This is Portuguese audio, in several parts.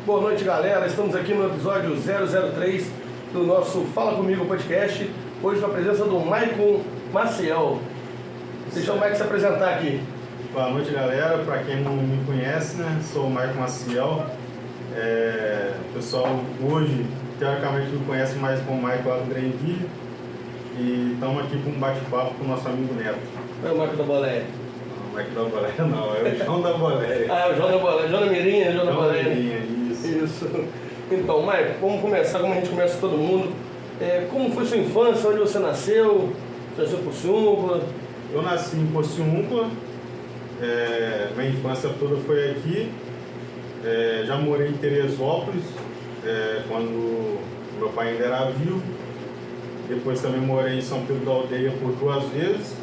Boa noite, galera. Estamos aqui no episódio 003 do nosso Fala Comigo podcast. Hoje com a presença do Maicon Maciel. Deixa o Maicon se apresentar aqui. Boa noite, galera. Para quem não me conhece, né? Sou o Maicon Maciel. O pessoal hoje, teoricamente, me conhece mais como Maicon lá do Greenville. E estamos aqui com um bate-papo com o nosso amigo Neto. É o Maicon da Boleia. Não, o Maicon da Boleia não, é o João da Boleia. Ah, é o João da Boleia. João da Mirinha, João da Boleia. Isso. Então, Maicon, vamos começar como a gente começa todo mundo. Como foi sua infância? Onde você nasceu? Você nasceu em Pociúncula? Eu nasci em Pociúncula. Minha infância toda foi aqui. Já morei em Teresópolis, quando meu pai ainda era vivo. Depois também morei em São Pedro da Aldeia por 2 vezes.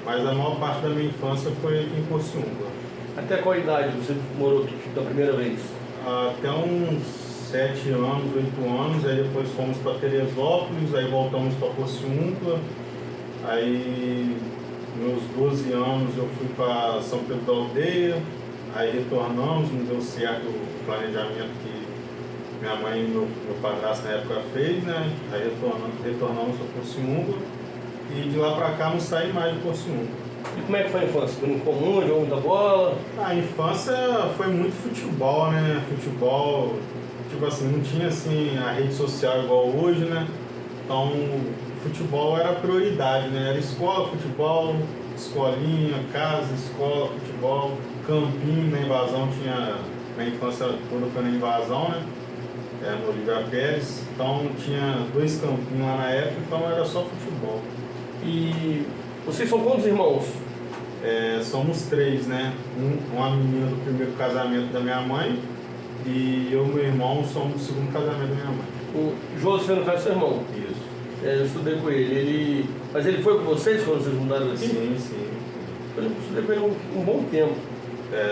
Mas a maior parte da minha infância foi aqui em Pociúncula. Até qual idade você morou aqui da primeira vez? Até uns 7 anos, 8 anos, aí depois fomos para Teresópolis, aí voltamos para Pociúncula, aí meus 12 anos eu fui para São Pedro da Aldeia, aí retornamos, não deu certo o planejamento que minha mãe e meu padrasto na época fez, né? Aí retornamos para Pociúncula e de lá para cá não saí mais de Pociúncula. E como é que foi a infância? Foi muito comum, jogou muita bola? A infância foi muito futebol, né? Futebol, tipo assim, não tinha assim a rede social igual hoje, né? Então, futebol era prioridade, né? Era escola, futebol, escolinha, casa, escola, futebol, campinho, na invasão tinha, minha infância toda foi na invasão, né? No Olívia Pérez, então tinha 2 campinhos lá na época, então era só futebol. E vocês são quantos irmãos? Somos 3, né? Uma menina do primeiro casamento da minha mãe e eu e meu irmão somos do segundo casamento da minha mãe. O João, você não faz seu irmão? Isso. Eu estudei com ele. Mas ele foi com vocês quando vocês mudaram daqui? Sim. Eu estudei com ele um bom tempo.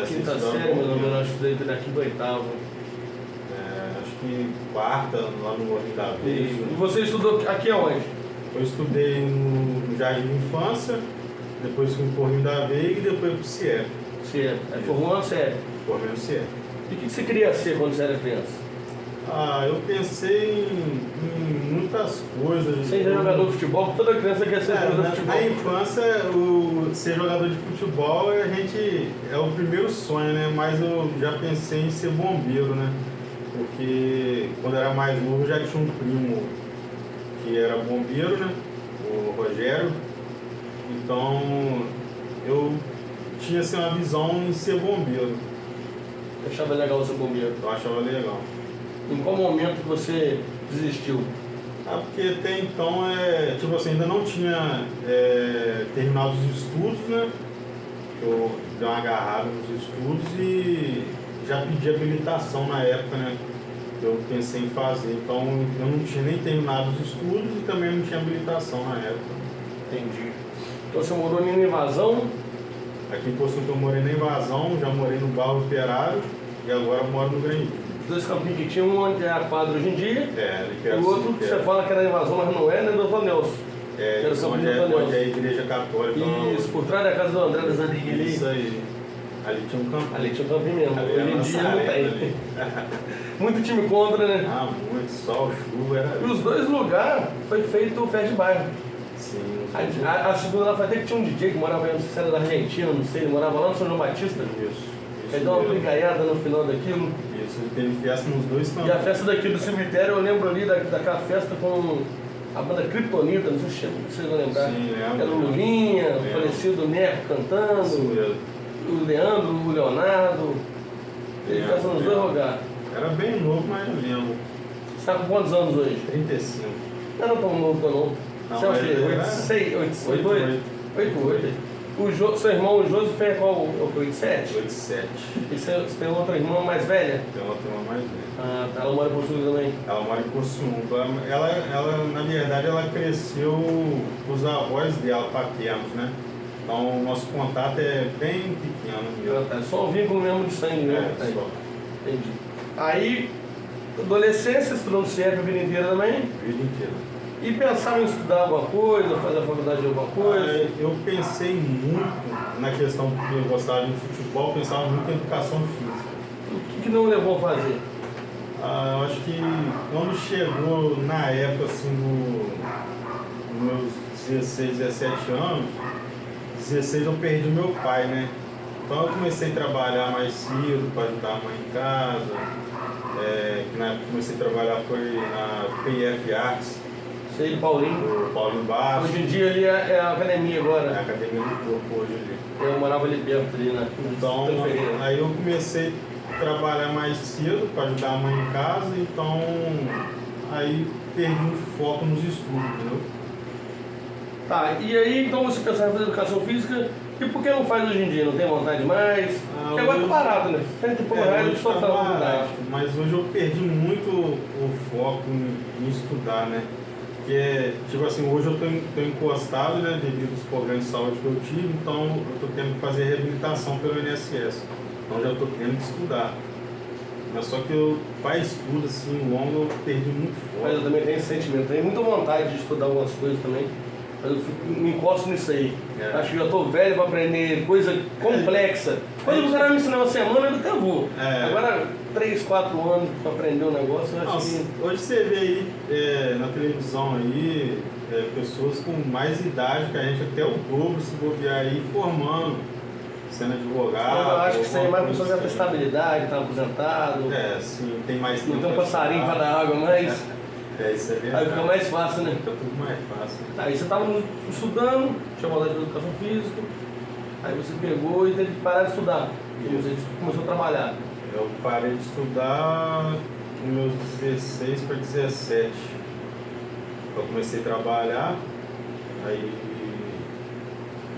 Quinta série, mais ou menos, eu estudei daqui do 8º. Acho que 4ª, lá no Morrinho da Veiga. E você estudou aqui aonde? Eu estudei no Jardim de Infância, depois fui no Morrinho da Veiga e depois pro CIE. CIE. Aí formou uma série. Formei no CIE. E o que você queria ser quando você era criança? Eu pensei em muitas coisas. Você é jogador de futebol, toda criança quer ser jogador de futebol. Na infância, ser jogador de futebol é o primeiro sonho, né? Mas eu já pensei em ser bombeiro, né? Porque quando eu era mais novo eu já tinha um primo que era bombeiro, né? O Rogério. Então eu tinha assim, uma visão em ser bombeiro. Eu achava legal ser bombeiro. Eu achava legal. Em qual momento você desistiu? Porque até então, tipo assim, ainda não tinha terminado os estudos, né? Eu dei uma agarrada nos estudos e já pedi habilitação na época, né? Que eu pensei em fazer. Então eu não tinha nem terminado os estudos e também não tinha habilitação na época. Entendi. Então você morou na Invasão? Aqui em Pociúncula eu morei na Invasão, já morei no Bairro Operário e agora eu moro no Greenville. Os 2 campinhos que tinham, um onde é a quadra hoje em dia, e o outro que você fala que era Invasão, mas não é, né, Doutor Nelson? Era o campinho do Doutor Nelson. Onde é a Igreja Católica. Isso, por trás da casa do André das Aniguinhas ali. Isso aí. Ali tinha um campinho. Ali tinha um campinho mesmo, ali hoje em dia não tem. Muito time contra, né? Muito, sol, chuva, era... E os 2 lugares foi feito o Festa de Bairro. Sim. A segunda lá foi até que tinha um DJ que morava, não sei se era da Argentina, não sei, ele morava lá no São João Batista. Isso. Aí deu uma brigaiada no final daquilo. Isso, teve festa nos 2 campos. E a festa daqui do cemitério, eu lembro ali daquela festa com a banda Kryptonita, não sei se vocês vão lembrar. Sim, lembro. Era o Lulinha, o falecido Neco cantando, Isso mesmo. o Leandro, o Leonardo. Ele festa nos 2 lugares. Era bem novo, mas eu lembro. Você tá com quantos anos hoje? 35. Não era tão novo, não. Você é o quê? 88? Seu irmão, o Josi, foi qual? O 87? 87. E você tem outra irmã mais velha? Tem outra irmã mais velha. Ah, tá. Ela mora em Pociúncula também? Ela mora em Pociúncula. Ela, na verdade, ela cresceu com os avós dela, paternos, né? Então, o nosso contato é bem pequeno mesmo. É só um vínculo mesmo de sangue, né? Só. Entendi. Aí, adolescência, estudou no CIEP a vida inteira também? A vida inteira. E pensava em estudar alguma coisa, fazer a faculdade de alguma coisa? Eu pensei muito na questão, porque eu gostava de futebol, pensava muito em educação física. O que não levou a fazer? Eu acho que quando chegou na época, assim, nos meus 16, 17 anos, 16 eu perdi meu pai, né? Então eu comecei a trabalhar mais cedo para ajudar a mãe em casa. Que na época comecei a trabalhar foi na PF Arts. Sei, Paulinho. Do Paulinho Bastos. Hoje em dia ali é a academia agora. É a academia do corpo hoje ali. Eu morava ali perto ali, né? Então, aí eu comecei a trabalhar mais cedo para ajudar a mãe em casa, então aí perdi um foco nos estudos, entendeu? Tá, e aí então você pensava em fazer educação física, e por que não faz hoje em dia? Não tem vontade mais? Porque agora tá barato, né? Hoje tá barato, mas hoje eu perdi muito o foco em estudar, né? Porque, tipo assim, hoje eu tô encostado, né, devido aos problemas de saúde que eu tive, então eu tô tendo que fazer reabilitação pelo INSS. Então já tô tendo que estudar. Mas só que eu, para estudo, assim, longo, eu perdi muito foco. Mas eu também tenho esse sentimento, tenho muita vontade de estudar algumas coisas também, mas eu me encosto nisso aí. Acho que já tô velho para aprender coisa complexa. Quando você vai me ensinar uma semana, eu até vou. Agora, 3, 4 anos para aprender um negócio, eu acho que... Hoje você vê aí na televisão aí, pessoas com mais idade que a gente, até o dobro, se bobear aí, formando, sendo advogado. Eu acho que isso aí é mais pessoas que já tem estabilidade, tá aposentado. Sim, tem mais tempo. Não tem um passarinho para dar água mais. Isso é verdade. Aí fica mais fácil, né? Fica tudo mais fácil. Aí você estava estudando, tinha vontade de educação física, aí você pegou e teve que parar de estudar. E você começou a trabalhar. Eu parei de estudar nos meus 16 para 17. Eu comecei a trabalhar, aí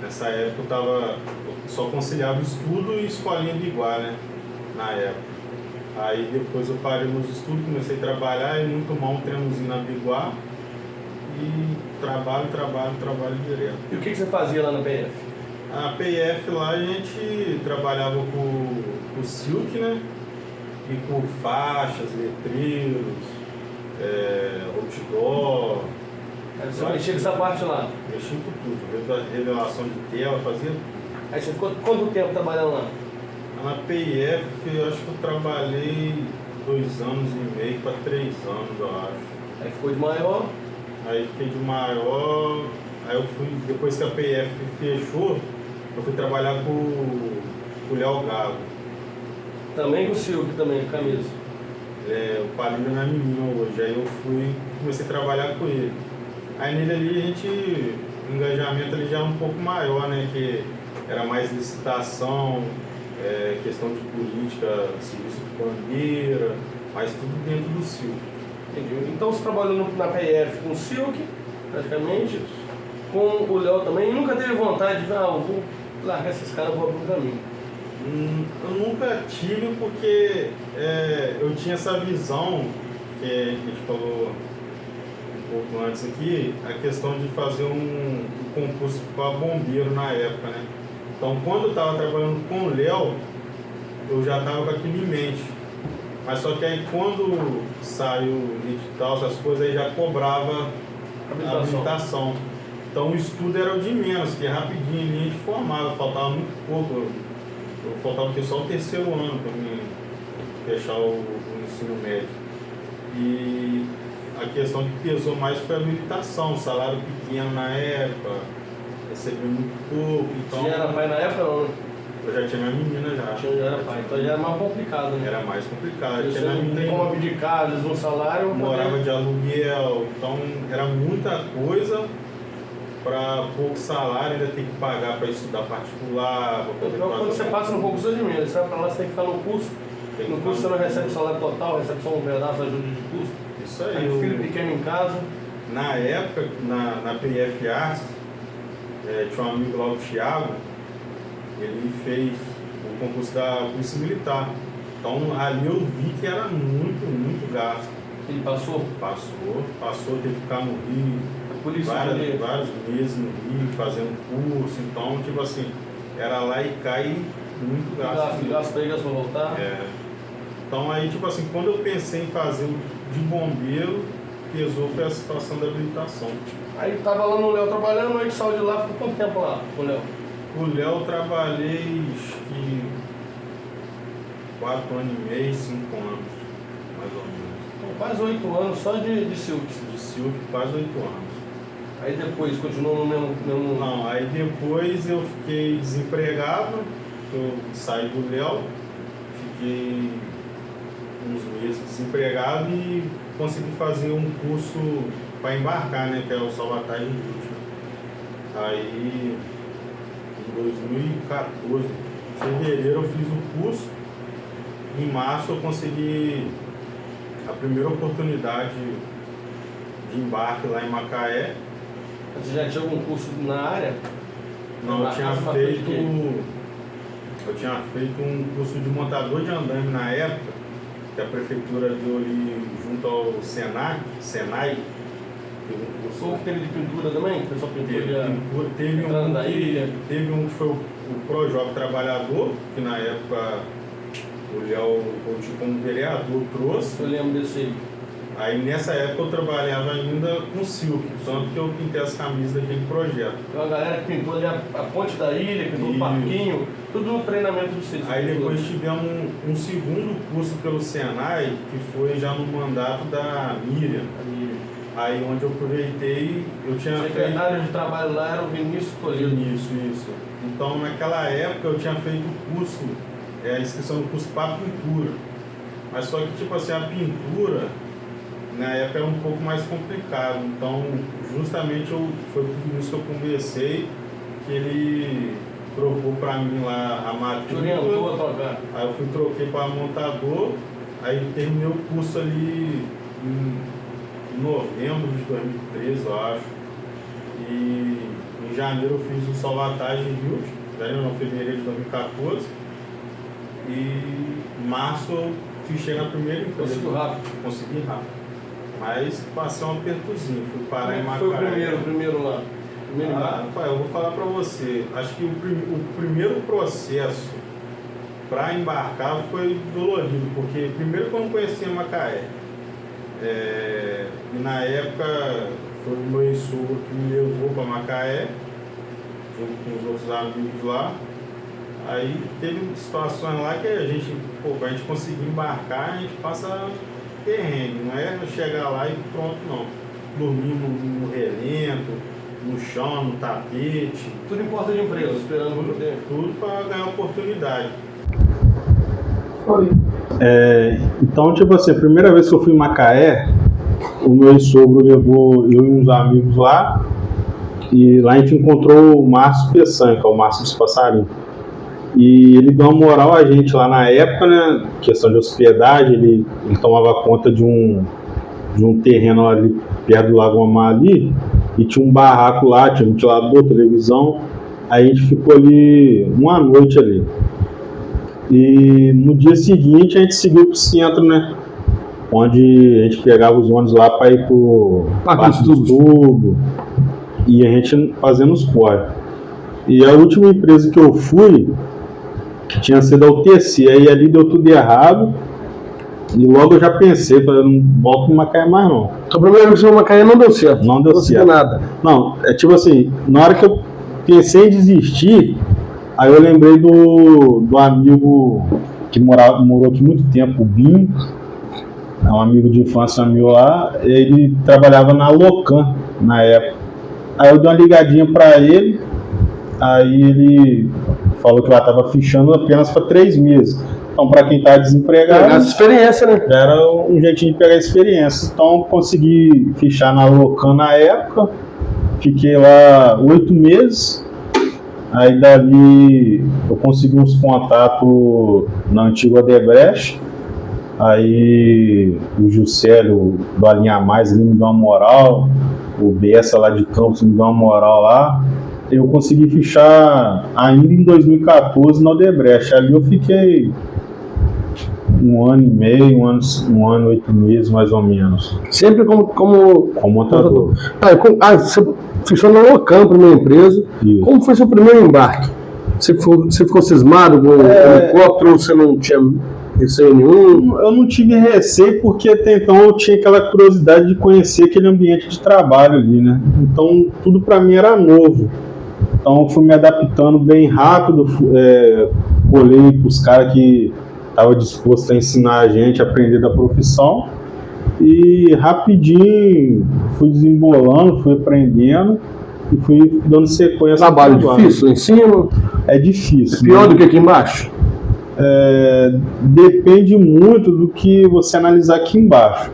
nessa época eu só conciliava estudo e escolinha de Iguá, né? Na época. Aí depois eu parei nos estudos, comecei a trabalhar e muito mal um treinozinho na Biguá. E trabalho direto. E o que você fazia lá na PF? A PF lá a gente trabalhava com o silk, né? E com faixas, letreiros, outdoor. Aí você mexia com essa parte lá? Mexia com tudo, revelação de tela, fazia tudo. Aí você ficou quanto tempo trabalhando lá? Na PF, eu acho que eu trabalhei 2 anos e meio para 3 anos, eu acho. Aí ficou de maior? Aí fiquei de maior, aí eu fui, depois que a PF fechou, eu fui trabalhar com o Léo Gago. Também com o Silvio, também, com camisa. O padrinho da minha menina hoje, aí eu comecei a trabalhar com ele. Aí nele ali o engajamento ali já é um pouco maior, né, que era mais licitação, questão de política, serviço de bandeira, mas tudo dentro do Silk. Entendi. Então você trabalhou na PF com o Silk, praticamente, com o Léo também, e nunca teve vontade de, eu vou largar esses caras e vou abrir um caminho? Eu nunca tive, porque eu tinha essa visão, que a gente falou um pouco antes aqui, a questão de fazer um concurso para bombeiro na época, né? Então, quando eu estava trabalhando com o Léo, eu já estava com aquilo em mente. Mas só que aí, quando saiu o edital, essas coisas, aí já cobrava a habilitação. Então, o estudo era o de menos, que rapidinho a gente formava, faltava muito pouco. Faltava só o 3º ano para mim fechar o ensino médio. E a questão que pesou mais foi a habilitação, salário pequeno na época, recebi muito pouco, então... Você já era pai na época ou não? Eu já tinha minha menina já. Já era pai, então já era mais complicado, né? Era mais complicado. Você não tem como abdicar, às vezes, um salário... Morava de aluguel, então era muita coisa para pouco salário, ainda tem que pagar para estudar particular. Quando você passa no concurso de menos, você vai para lá, você tem que ficar no curso. No curso você não recebe o salário total, recebe só um pedaço de ajuda de custo. Isso aí. O filho pequeno em casa. Na época, na PF Arts, tinha um amigo lá, o Thiago, ele fez o concurso da Polícia Militar. Então ali eu vi que era muito gasto. Ele passou? Passou, teve que ficar no Rio, vários meses no Rio, fazendo curso. Então, tipo assim, era lá e cai muito gasto. Gasto aí, gasto pra voltar. Então aí, tipo assim, quando eu pensei em fazer de bombeiro, pesou foi a situação da habilitação. Aí tava lá no Léo trabalhando, aí saiu de lá, ficou quanto tempo lá com o Léo? O Léo eu trabalhei, acho que 4 anos e meio, 5 anos, mais ou menos. quase 8 anos só de Silk. De Silk, quase 8 anos. Aí depois continuou no mesmo... Não, aí depois eu fiquei desempregado, eu saí do Léo, fiquei uns meses desempregado e consegui fazer um curso para embarcar, né, que é o Salvatagem Jútil. Aí em 2014, em fevereiro eu fiz o curso, em março eu consegui a primeira oportunidade de embarque lá em Macaé. Você já tinha algum curso na área? Não, eu tinha feito um curso de montador de andaime na época, que a prefeitura deu ali junto ao Senai, teve um curso. Ou teve de pintura também? O pessoal pintura teve um que foi o Projob Trabalhador, que na época o Léo, como vereador, trouxe. Eu lembro desse aí. Aí nessa época eu trabalhava ainda com Silk, tanto que eu pintei as camisas daquele projeto. Então a galera que pintou ali a ponte da ilha, pintou o parquinho, tudo no treinamento do Silk. Aí depois tivemos um segundo curso pelo Senai, que foi já no mandato da Miriam. Aí onde eu aproveitei, eu tinha feito... O secretário de trabalho lá era o Vinícius Toledo. Isso. Então naquela época eu tinha feito o curso, a inscrição do curso para pintura. Mas só que tipo assim, a pintura... Na época era um pouco mais complicado, então justamente foi por isso que eu conversei, que ele trocou para mim lá a matrícula. Orientou a trocar. Aí eu troquei para montador, aí terminei o curso ali em novembro de 2013, eu acho. E em janeiro eu fiz o Salvatagem Jútil, fevereiro de 2014. E em março eu fichei na primeira empresa. Conseguiu rápido? Consegui rápido. Mas passei um apertozinho, fui parar em Macaé. Foi o primeiro lá? Rapaz, eu vou falar pra você, acho que o primeiro processo para embarcar foi dolorido, porque primeiro que eu não conhecia Macaé, e na época foi o meu ex-sogro que me levou para Macaé, junto com os outros amigos lá. Aí teve situações lá que a gente, pra gente conseguir embarcar, a gente passa perrengue, não é chegar lá e pronto, não. Dormir no relento, no chão, no tapete. Tudo em porta de empresa, esperando muito tempo. Tudo para ganhar oportunidade. Foi. Então, tipo assim, a primeira vez que eu fui em Macaé, o meu ex-sogro levou eu e uns amigos lá, e lá a gente encontrou o Márcio Peçanha, que é o Márcio dos Passarinhos. E ele deu uma moral a gente lá na época, né? Questão de hospedagem, ele tomava conta de um terreno ali perto do Lago Amar ali, e tinha um barraco lá, tinha um ventilador, televisão. Aí a gente ficou ali uma noite ali. E no dia seguinte a gente seguiu pro centro, né? Onde a gente pegava os ônibus lá para ir pro Parque dos Tubos, e a gente fazendo os corre. E a última empresa que eu fui tinha sido a UTC, aí ali deu tudo errado. E logo eu já pensei, falei, não volto no Macaé mais não. Então, a primeira vez que no Macaé não deu certo? Não deu certo. Nada. Não, é tipo assim, na hora que eu pensei em desistir, aí eu lembrei do amigo que morou aqui muito tempo, o Binho, é um amigo de infância meu lá, ele trabalhava na Locan na época. Aí eu dei uma ligadinha pra ele, aí ele falou que lá estava fichando apenas para 3 meses. Então, para quem está desempregado, pegar essa experiência, né? Era um jeitinho de pegar experiência. Então, consegui fichar na Locan na época, fiquei lá 8 meses. Aí, dali, eu consegui uns contatos na antiga Odebrecht. Aí, o Juscelio do Alinha Mais ele me deu uma moral, o Bessa lá de Campos me deu uma moral lá. Eu consegui fichar ainda em 2014 na Odebrecht. Ali eu fiquei 1 ano e meio, 1 ano e 8 meses mais ou menos. Sempre como montador. Você fichou na Locan, primeira empresa. Isso. Como foi seu primeiro embarque? Você ficou cismado com o helicóptero ou você não tinha receio nenhum? Eu não tive receio porque até então eu tinha aquela curiosidade de conhecer aquele ambiente de trabalho ali, né? Então tudo para mim era novo. Então eu fui me adaptando bem rápido, colei para os caras que estavam dispostos a ensinar a gente a aprender da profissão. e rapidinho fui desembolando, fui aprendendo e fui dando sequência. Trabalho difícil lá em cima? É difícil. É pior do que aqui embaixo? Depende muito do que você analisar aqui embaixo.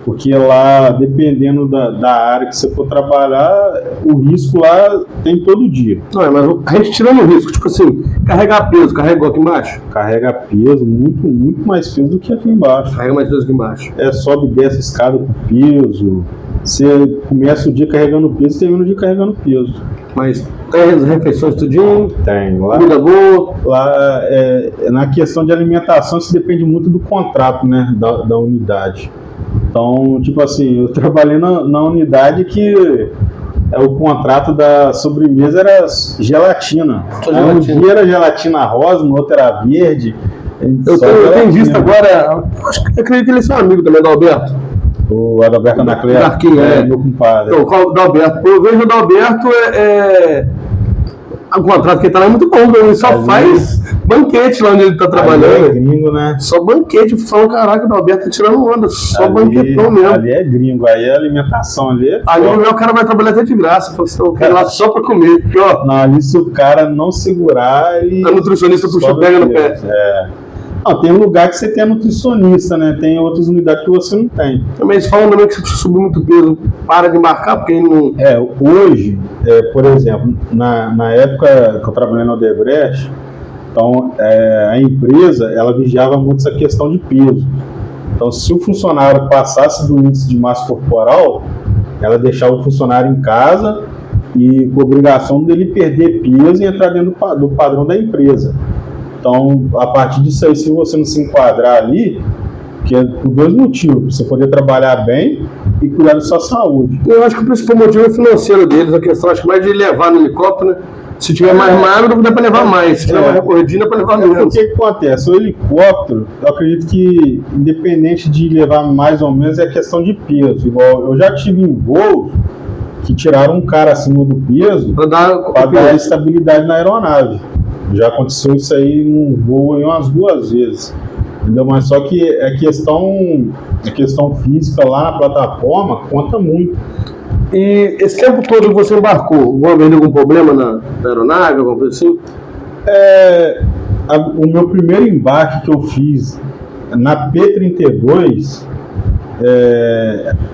Porque lá, dependendo da área que você for trabalhar, o risco lá tem todo dia. Não, mas a gente tirando o risco, tipo assim, carregar peso, carrega aqui embaixo? Carrega peso, muito mais peso do que aqui embaixo. Carrega mais peso que embaixo. Sobe e desce a escada com peso. Você começa o dia carregando peso e termina o dia carregando peso. Mas tem as refeições tudinho? Tem. Lá, comida boa? Lá, na questão de alimentação, isso depende muito do contrato, né, da unidade. Então, tipo assim, eu trabalhei na unidade que o contrato da sobremesa era gelatina. Um dia era gelatina rosa, no outro era verde. Eu tenho visto agora, eu acredito que ele é seu amigo também, do Alberto. O Adalberto Anacleto, meu compadre. Então, o Adalberto, eu vejo o Adalberto o contrato que ele tá lá é muito bom, ele só faz banquete lá onde ele tá trabalhando. Ali é gringo, né? Só banquete, falando, caraca, o Adalberto tá tirando onda, só banquetão mesmo. Ali é gringo, aí a alimentação ali é... Ali o cara vai trabalhar até de graça, fala assim, eu quero ir lá só pra comer. Porque, ó, não, ali se o cara não segurar, ele... A nutricionista puxa, pega no pé. Não, tem um lugar que você tem a nutricionista, né? Tem outras unidades que você não tem. Também eles falam também que se você subir muito peso, para de embarcar, porque ele não... Hoje, por exemplo, na época que eu trabalhei na Odebrecht, então a empresa, ela vigiava muito essa questão de peso. Então, se o funcionário passasse do índice de massa corporal, ela deixava o funcionário em casa e com a obrigação dele perder peso e entrar dentro do padrão da empresa. Então, a partir disso aí, se você não se enquadrar ali, que é por dois motivos, você poder trabalhar bem e cuidar da sua saúde. Eu acho que o principal motivo é financeiro deles, a questão acho que mais de levar no helicóptero, né? Se tiver mais magro, dá para levar mais, se tiver mais recorridinho, dá para levar menos. O que acontece? O helicóptero, eu acredito que, independente de levar mais ou menos, é questão de peso. Igual eu já tive em voos que tiraram um cara acima do peso para dar estabilidade na aeronave. Já aconteceu isso aí num voo aí umas 2 vezes. Entendeu? Mas só que a questão física lá na plataforma conta muito. E esse tempo todo que você embarcou, havendo algum problema na aeronave, alguma coisa assim? O meu primeiro embarque que eu fiz na P-32,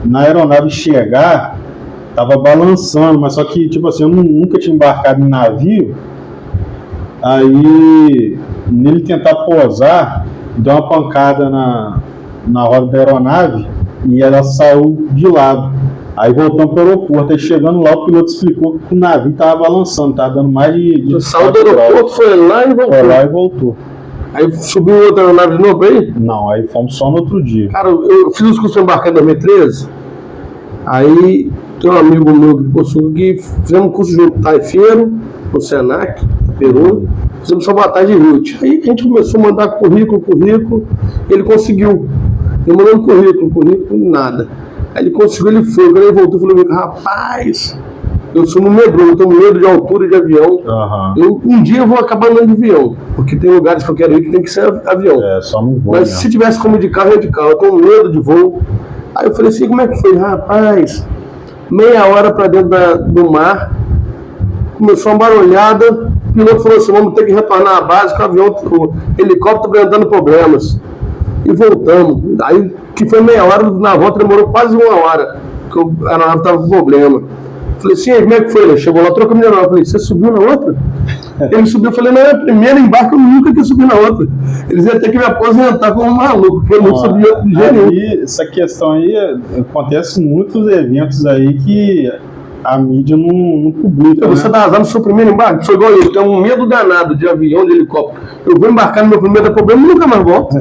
na aeronave chegar, tava balançando, mas só que, tipo assim, eu nunca tinha embarcado em navio. Aí, nele tentar pousar, deu uma pancada na roda da aeronave e ela saiu de lado. Aí voltamos para o aeroporto. Aí chegando lá, o piloto explicou que o navio estava balançando, estava dando mais de saiu do aeroporto, foi lá e voltou. Foi lá e voltou. Aí subiu outra aeronave de novo aí? Não, aí fomos só no outro dia. Cara, eu fiz os cursos de embarcar em 2013. Aí tem um amigo meu que possui que fizemos um curso junto, Taifeiro, no Senac, Peru. Fizemos só batalha de route. Aí a gente começou a mandar currículo, ele conseguiu. Eu mandando currículo, nada. Aí ele conseguiu, ele foi. Quando ele voltou, falou: rapaz, eu sou um medroso, eu tenho medo de altura de avião. Um dia eu vou acabar andando de avião, porque tem lugares que eu quero ir que tem que ser avião. Só não vou. Mas se tivesse como ir de carro, eu ia de carro. Eu tenho medo de voo. Aí eu falei assim: como é que foi? Rapaz, meia hora para dentro do mar, começou uma barulhada. O piloto falou assim: vamos ter que retornar à base, que o helicóptero apresentando problemas. E voltamos. Aí, que foi meia hora, na volta demorou quase 1 hora, que a aeronave estava com problema. Falei assim: como é que foi? Ele chegou lá, trocou a minha aeronave. Falei: você subiu na outra? Ele subiu, eu falei: não, é a primeira embarque, eu nunca quis subir na outra. Eles iam ter que me aposentar como um maluco, porque eu não subi de jeito nenhum. Essa questão aí, acontece em muitos eventos aí que a mídia não publica. Você dá azar no seu primeiro embarque? Foi igual eu, tenho um medo danado de avião, de helicóptero. Eu vou embarcar no meu primeiro problema e nunca mais volto.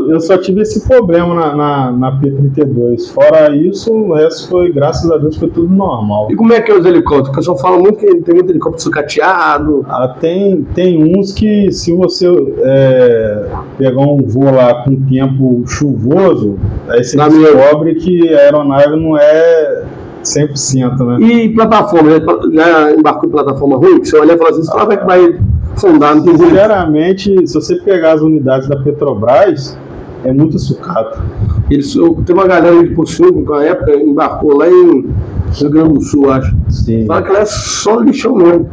Eu só tive esse problema na P-32. Fora isso, o resto foi, graças a Deus, foi tudo normal. E como é que é os helicópteros? O pessoal fala muito que tem muito helicóptero sucateado. Tem uns que, se você pegar um voo lá com tempo chuvoso, aí você descobre que a aeronave não é 100%, né? E plataforma? Já embarcou em plataforma ruim? Que você olha e fala assim: você vai fundar, não tem sinceramente, se você pegar as unidades da Petrobras, é muito sucata. Tem uma galera de Pocinho que na época embarcou lá em Rio Grande do Sul, acho. Sim. Fala que lá é só lixão mesmo.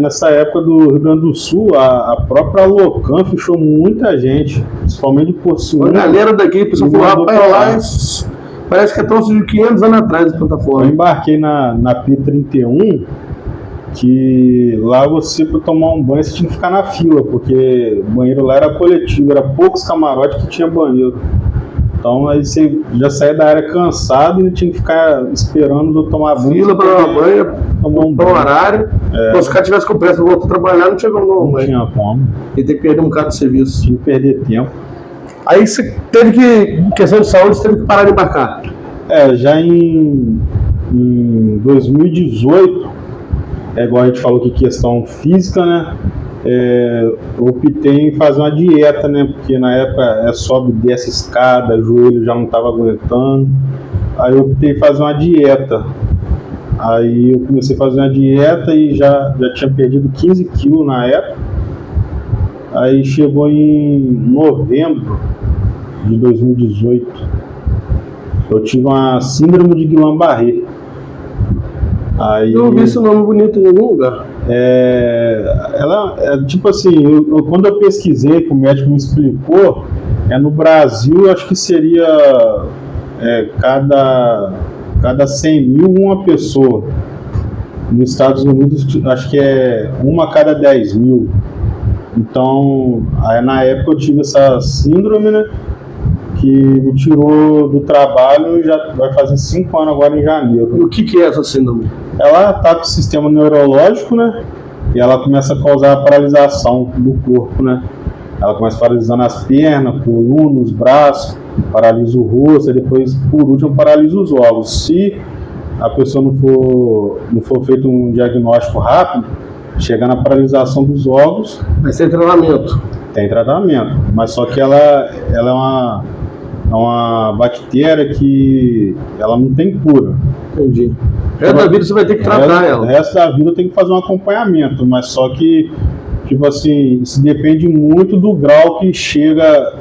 Nessa época do Rio Grande do Sul, a própria Locan fechou muita gente, principalmente de Pocinho. A galera daqui, o pessoal falou, rapaz, lá parece que é troço de 500 anos atrás da plataforma. Eu embarquei na P31, que lá você, para tomar um banho, você tinha que ficar na fila, porque o banheiro lá era coletivo, era poucos camarotes que tinha banheiro. Então aí você já saía da área cansado e tinha que ficar esperando eu tomar banho. Fila para tomar banho, tomar um horário. Se o cara tivesse com pressa para voltar a trabalhar, não tinha como tomar banho. Não tinha como. Ele tem que perder um bocado de serviço. Tinha que perder tempo. Aí você teve que, em questão de saúde, você teve que parar de embarcar. Já em 2018, igual a gente falou que questão física, né? Eu optei em fazer uma dieta, né? Porque na época sobe e desce escada, o joelho já não estava aguentando. Aí eu optei em fazer uma dieta. Aí eu comecei a fazer uma dieta e já tinha perdido 15 quilos na época. Aí chegou em novembro de 2018. Eu tive uma síndrome de Guillain-Barré. Aí, eu ouvi esse nome bonito em algum lugar. Tipo assim, quando eu pesquisei, que o médico me explicou, no Brasil, acho que seria cada 100 mil uma pessoa. Nos Estados Unidos, acho que é uma a cada 10 mil. Então, aí na época eu tive essa síndrome, né? Que me tirou do trabalho, já vai fazer 5 anos agora em janeiro. E o que é essa síndrome? Ela ataca o sistema neurológico, né? E ela começa a causar paralisação do corpo, né? Ela começa paralisando as pernas, coluna, os braços, paralisa o rosto, e depois, por último, paralisa os órgãos. Se a pessoa não for feito um diagnóstico rápido, chega na paralisação dos órgãos. Mas tem tratamento? Tem tratamento, mas só que ela é uma bactéria que ela não tem cura. Entendi. O resto da vida você vai ter que tratar ela. O resto da vida eu tenho que fazer um acompanhamento, mas só que, tipo assim, isso depende muito do grau que chega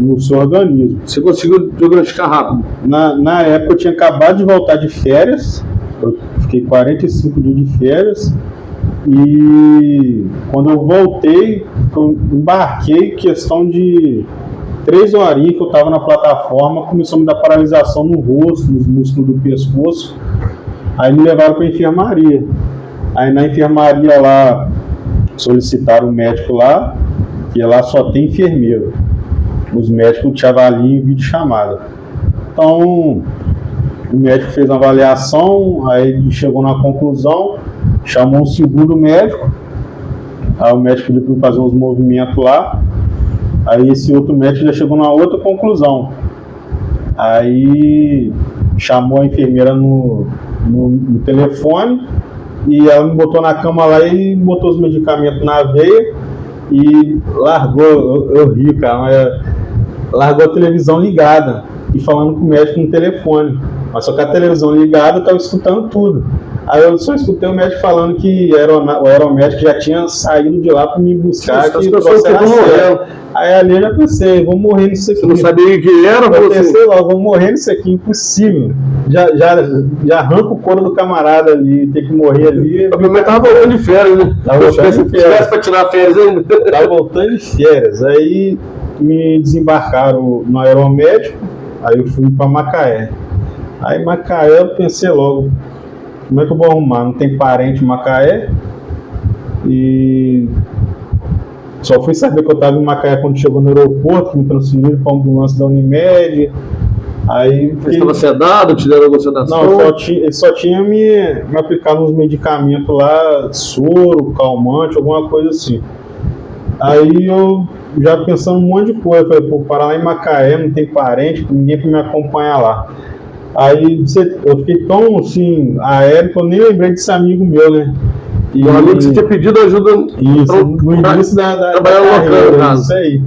no seu organismo. Você conseguiu diagnosticar rápido? Na época eu tinha acabado de voltar de férias, eu fiquei 45 dias de férias, e quando eu voltei, eu embarquei, questão de 3 horinhas que eu estava na plataforma, começou a me dar paralisação no rosto, nos músculos do pescoço. Aí me levaram para a enfermaria. Aí na enfermaria lá, solicitaram um médico lá, que lá só tem enfermeiro. Os médicos te avaliam em videochamada. Então, o médico fez uma avaliação, aí chegou na conclusão, chamou um segundo médico. Aí o médico pediu para fazer uns movimentos lá. Aí esse outro médico já chegou na outra conclusão. Aí chamou a enfermeira no telefone e ela me botou na cama lá e botou os medicamentos na veia e largou, eu ri, cara, largou a televisão ligada e falando com o médico no telefone. Mas só que a televisão ligada eu estava escutando tudo. Aí eu só escutei o médico falando que o aeromédico já tinha saído de lá para me buscar. Que aí ali eu já pensei, vou morrer nisso aqui. Você não sabia o que era? Eu pensei logo, vou morrer nisso aqui, impossível. Já arranca o couro do camarada ali, tem que morrer ali. A minha mãe tava voltando de férias, né? Tava voltando de férias. Pra tirar férias ainda. Tava voltando de férias. Aí me desembarcaram no aeromédico, aí eu fui para Macaé. Aí Macaé eu pensei logo, como é que eu vou arrumar? Não tem parente em Macaé. E só fui saber que eu estava em Macaé quando chegou no aeroporto, que me transferiram para a ambulância da Unimed. Aí você estava sedado, te deram alguma sedação? Não, ele só tinha me aplicado uns medicamentos lá, soro, calmante, alguma coisa assim. Aí eu já pensando um monte de coisa, falei, pô, parar lá em Macaé, não tem parente, ninguém para me acompanhar lá. Aí eu fiquei tão assim, aéreo, que eu nem lembrei desse amigo meu, né? E um amigo que você tinha pedido ajuda no início da carreira, isso aí.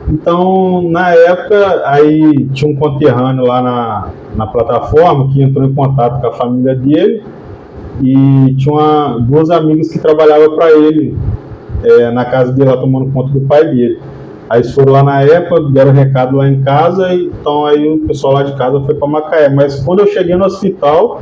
Então, na época, aí tinha um conterrâneo lá na plataforma que entrou em contato com a família dele e tinha 2 amigas que trabalhavam para ele na casa dele, lá tomando conta do pai dele. Aí eles foram lá na época, deram recado lá em casa, então aí o pessoal lá de casa foi para Macaé. Mas quando eu cheguei no hospital,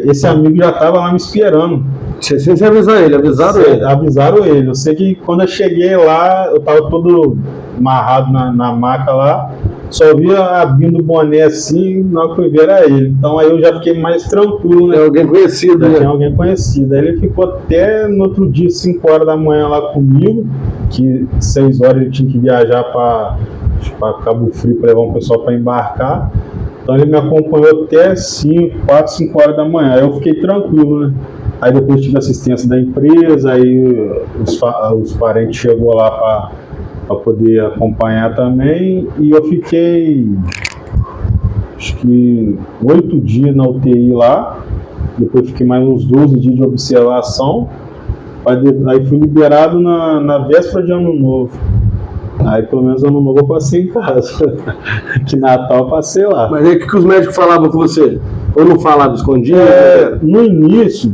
esse amigo já estava lá me esperando. Você avisou ele, avisaram ele? Avisaram ele. Eu sei que quando eu cheguei lá, eu estava todo amarrado na maca lá, só via abrindo o boné assim, na hora que eu vi era ele. Então aí eu já fiquei mais tranquilo, né? É alguém conhecido, né? Tinha alguém conhecido. Aí ele ficou até no outro dia, 5 horas da manhã lá comigo, que 6 horas ele tinha que viajar para Cabo Frio para levar um pessoal para embarcar. Então ele me acompanhou até 4, 5 horas da manhã. Aí eu fiquei tranquilo, né? Aí depois tive assistência da empresa, aí os parentes chegou lá para poder acompanhar também, e eu fiquei acho que 8 dias na UTI lá, depois fiquei mais uns 12 dias de observação, aí fui liberado na véspera de Ano Novo. Aí pelo menos Ano Novo eu passei em casa, que Natal eu passei lá. Mas aí o que os médicos falavam com você? Ou não falavam, escondiam? No início,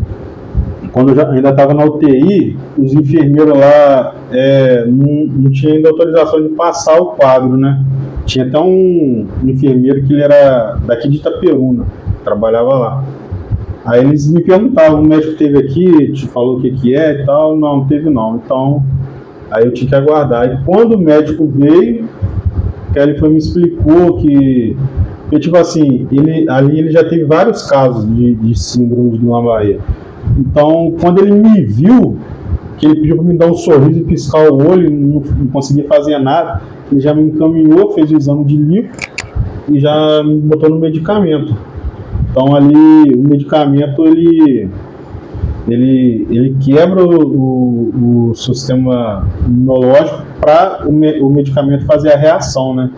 quando eu ainda estava na UTI, os enfermeiros lá não tinham ainda autorização de passar o quadro, né? Tinha até um enfermeiro que ele era daqui de Itaperuna, trabalhava lá. Aí eles me perguntavam, o médico teve aqui, te falou o que é e tal? Não teve não. Então, aí eu tinha que aguardar. E quando o médico veio, ele me explicou que tipo assim, ele já teve vários casos de síndrome de Guillain-Barré. Então, quando ele me viu, que ele pediu para me dar um sorriso e piscar o olho, não conseguia fazer nada, ele já me encaminhou, fez o exame de líquido e já me botou no medicamento. Então, ali, o medicamento, ele quebra o sistema imunológico para o medicamento fazer a reação, né?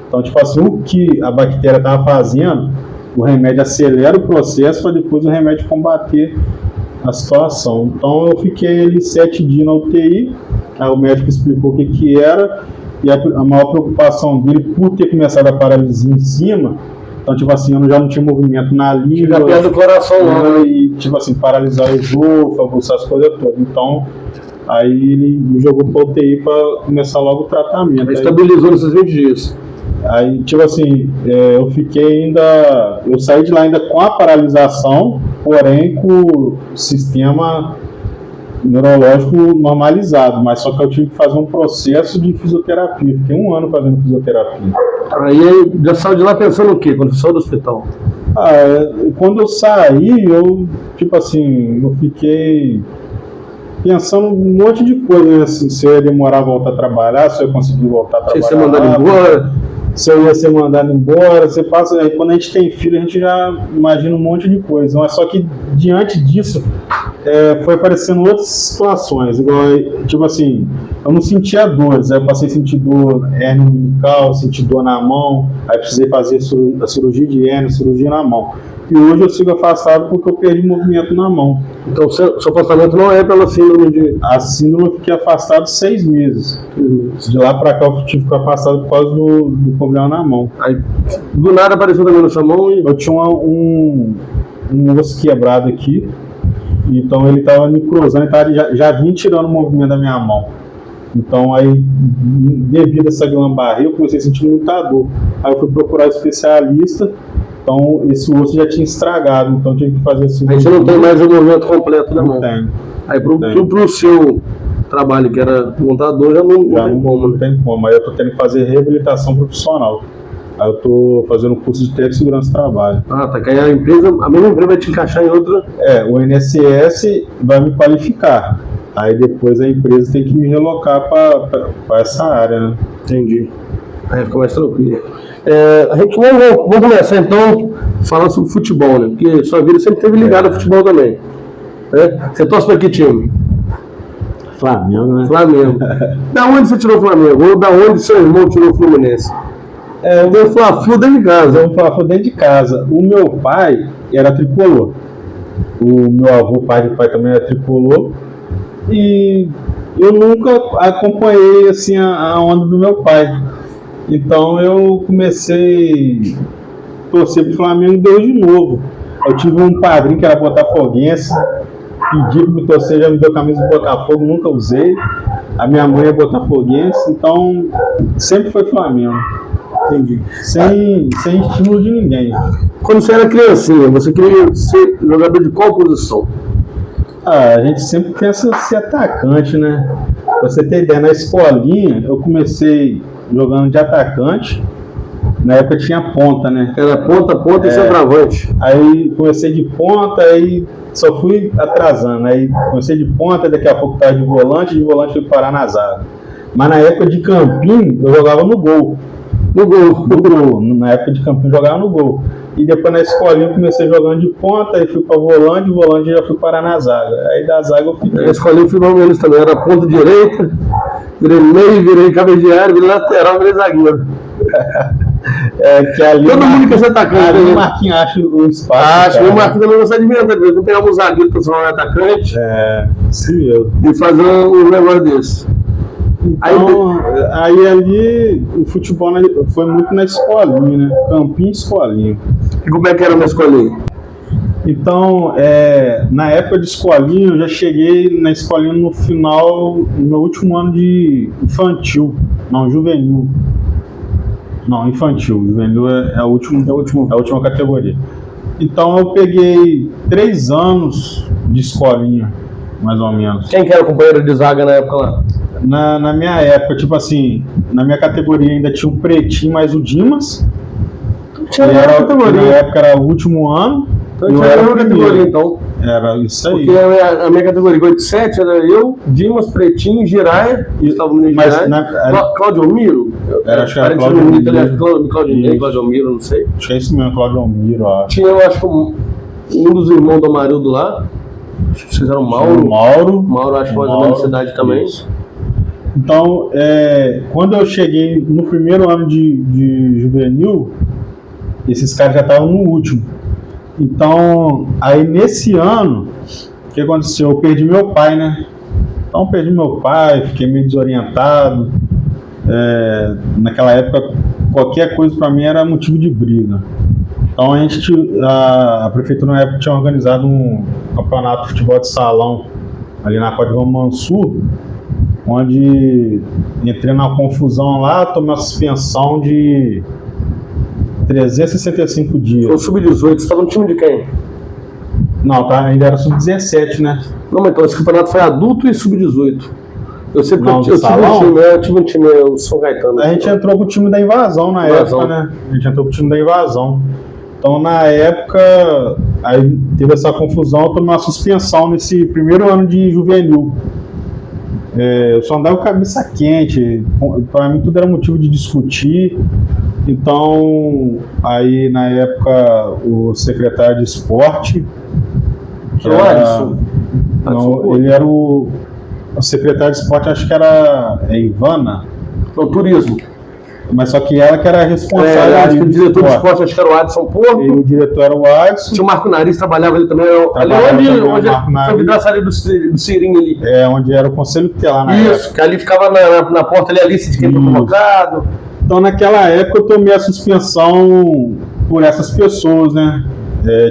Então, tipo assim, o que a bactéria estava fazendo, o remédio acelera o processo para depois o remédio combater a situação. Então eu fiquei ali 7 dias na UTI, aí o médico explicou o que era, e a maior preocupação dele, por ter começado a paralisia em cima, então tipo assim, eu já não tinha movimento na língua, já perde o coração lá, e tipo assim, paralisar o esôfago, essas coisas todas. Então aí ele me jogou para UTI para começar logo o tratamento. Aí estabilizou nesses 20 dias. Aí, tipo assim, eu fiquei ainda... Eu saí de lá ainda com a paralisação, porém com o sistema neurológico normalizado, mas só que eu tive que fazer um processo de fisioterapia. Fiquei 1 ano fazendo fisioterapia. Aí já saiu de lá pensando o quê, quando saiu do hospital? Quando eu saí, tipo assim, eu fiquei pensando um monte de coisa, né? Se eu ia demorar a voltar a trabalhar, se eu ia conseguir voltar a trabalhar. Se você mandar embora? Se eu ia ser mandado embora, quando a gente tem filho, a gente já imagina um monte de coisa. Mas só que diante disso, foi aparecendo outras situações. Igual, tipo assim, eu não sentia dores, aí eu passei a sentir dor hérnia umbilical, senti dor na mão, aí precisei fazer a cirurgia de hérnia, cirurgia na mão. E hoje eu sigo afastado porque eu perdi movimento na mão. Então seu afastamento não é pela síndrome de... A síndrome eu fiquei afastado 6 meses. De lá pra cá eu tive que ficar afastado por causa do problema na mão. Aí do nada apareceu também na sua mão e... Eu tinha um osso quebrado aqui. Então ele estava me cruzando, já vinha tirando o movimento da minha mão. Então aí, devido a essa Guillain-Barré, eu comecei a sentir muita dor. Aí eu fui procurar um especialista. Então esse osso já tinha estragado, então eu tive que fazer assim. Aí você não tem mais o movimento completo da mão. Não tem. Aí pro seu trabalho, que era montador, já não tem como. Não tem como. Aí eu tô tendo que fazer reabilitação profissional. Aí eu tô fazendo um curso de técnico de segurança do trabalho. Tá. Que aí a mesma empresa vai te encaixar em outra. O INSS vai me qualificar. Aí depois a empresa tem que me relocar para essa área, né? Entendi. Aí fica mais tranquilo. A gente vamos começar então falando sobre futebol, né? Porque sua vida sempre esteve ligada ao futebol também. Né? Você torce para que time? Flamengo, né? Flamengo. Da onde você tirou o Flamengo? Ou da onde seu irmão tirou o Fluminense? Eu dei Fla-Flu dentro de casa. Eu Fla-Flu dentro de casa. O meu pai era tricolor. O meu avô, pai de pai, também era tricolor. E eu nunca acompanhei assim a onda do meu pai. Então eu comecei a torcer pro Flamengo desde novo. Eu tive um padrinho que era botafoguense, pediu para me torcer, já me deu camisa do Botafogo, nunca usei. A minha mãe é botafoguense, então sempre foi Flamengo. Entendi. Sem estímulo de ninguém. Quando você era criancinha, você queria ser jogador de qual posição? A gente sempre pensa em ser atacante, né? Pra você ter ideia, na escolinha eu comecei jogando de atacante. Na época tinha ponta, né? Era ponta e centroavante. Aí comecei de ponta, aí só fui atrasando. Aí comecei de ponta, daqui a pouco estava de volante fui parar na zaga. Mas na época de campinho, eu jogava no gol. No gol. Na época de campinho, eu jogava no gol. E depois na escolinha eu comecei jogando de ponta, aí fui para volante já fui parar na zaga. Aí da zaga eu fiquei. Na escolinha eu fui mais ou menos também, era ponta direita, virei meio, virei cabeça de área, virei lateral, virei zagueiro. Que ali todo mundo quer ser atacante. Ali o Marquinhos acha o espaço. Acho, o Marquinhos também gostar de mim, eu pegava um zagueiro para ser um atacante. Sim mesmo. E fazer um negócio desse. Então, aí ali o futebol foi muito na escolinha, né? Campinho e escolinha. E como é que era na escolinha? Então, na época de escolinha, eu já cheguei na escolinha no meu último ano de juvenil. Não, infantil. Juvenil é a última categoria. Então eu peguei 3 anos de escolinha, mais ou menos. Quem que era o companheiro de zaga na época lá? Na minha época, tipo assim, na minha categoria ainda tinha o Pretinho mais o Dimas. Na época era o último ano. Então tinha a minha categoria, então. Era isso aí. Porque a minha categoria 87 era eu, Dimas, Pretinho, Giraia, Gustavo Muniz Giraia, Cláudio Miro. Acho que era Cláudio Miro. Cláudio Miro, não sei. Acho que é isso mesmo, Cláudio Miro, acho. Tinha, eu acho que um dos irmãos do Amarildo lá. Acho que vocês eram Mauro, acho que mais ou menos de cidade também. Isso. Então, quando eu cheguei no primeiro ano de juvenil, esses caras já estavam no último. Então, aí nesse ano, o que aconteceu? Eu perdi meu pai, né? Então, perdi meu pai, fiquei meio desorientado. Naquela época, qualquer coisa para mim era motivo de briga. Então, a prefeitura na época tinha organizado um campeonato de futebol de salão ali na Código Mansur, onde entrei numa confusão lá, tomei uma suspensão de 365 dias. Foi o Sub-18, você estava no time de quem? Não, ainda era Sub-17, né? Não, mas então esse campeonato foi adulto e Sub-18. Eu sempre tive um time, o São Caetano. A gente entrou com o time da invasão na época, né? A gente entrou com o time da invasão. Então, na época, aí teve essa confusão, eu tomei uma suspensão nesse primeiro ano de juvenil. Eu só andava com a cabeça quente, para mim tudo era motivo de discutir. Então, aí na época, o secretário de esporte, ele era o secretário de esporte, acho que era Ivana. O turismo. Mas só que ela que era responsável. Acho que o diretor de esporte acho que era o Adson Porto. E o diretor era o Adson. Tinha o Marco Nariz, trabalhava ali também. Ali onde foi vidraçaria do Cirinho ali. Onde era o conselho tutelar na época. Isso, que ali ficava na porta ali a lista de quem foi convocado. Então naquela época eu tomei a suspensão por essas pessoas, né?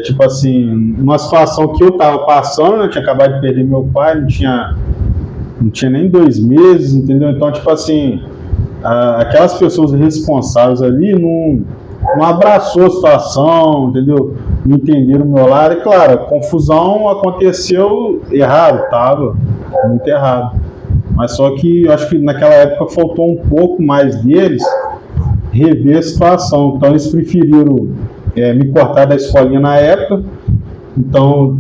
Tipo assim, numa situação que eu tava passando, né? Eu tinha acabado de perder meu pai, não tinha nem 2 meses, entendeu? Então, tipo assim, aquelas pessoas responsáveis ali não abraçou a situação, entendeu? Não entenderam o meu lado. E claro, a confusão aconteceu errado, tava muito errado. Mas só que eu acho que naquela época faltou um pouco mais deles rever a situação. Então eles preferiram me cortar da escolinha na época. Então,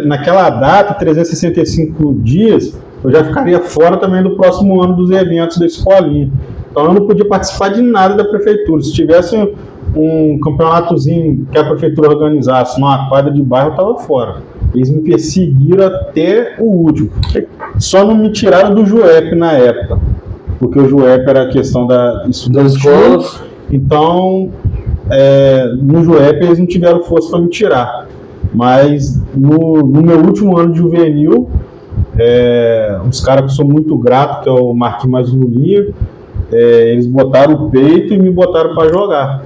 naquela data, 365 dias, eu já ficaria fora também do próximo ano dos eventos da escolinha. Então eu não podia participar de nada da prefeitura. Se tivesse um campeonatozinho que a prefeitura organizasse numa quadra de bairro, eu estava fora. Eles me perseguiram até o último. Só não me tiraram do JUEP na época, porque o JUEP era a questão das escolas. Então, no JUEP eles não tiveram força para me tirar. Mas no meu último ano de juvenil, os caras que eu sou muito grato, que é o Marquinhos mais Lulinha, eles botaram o peito e me botaram para jogar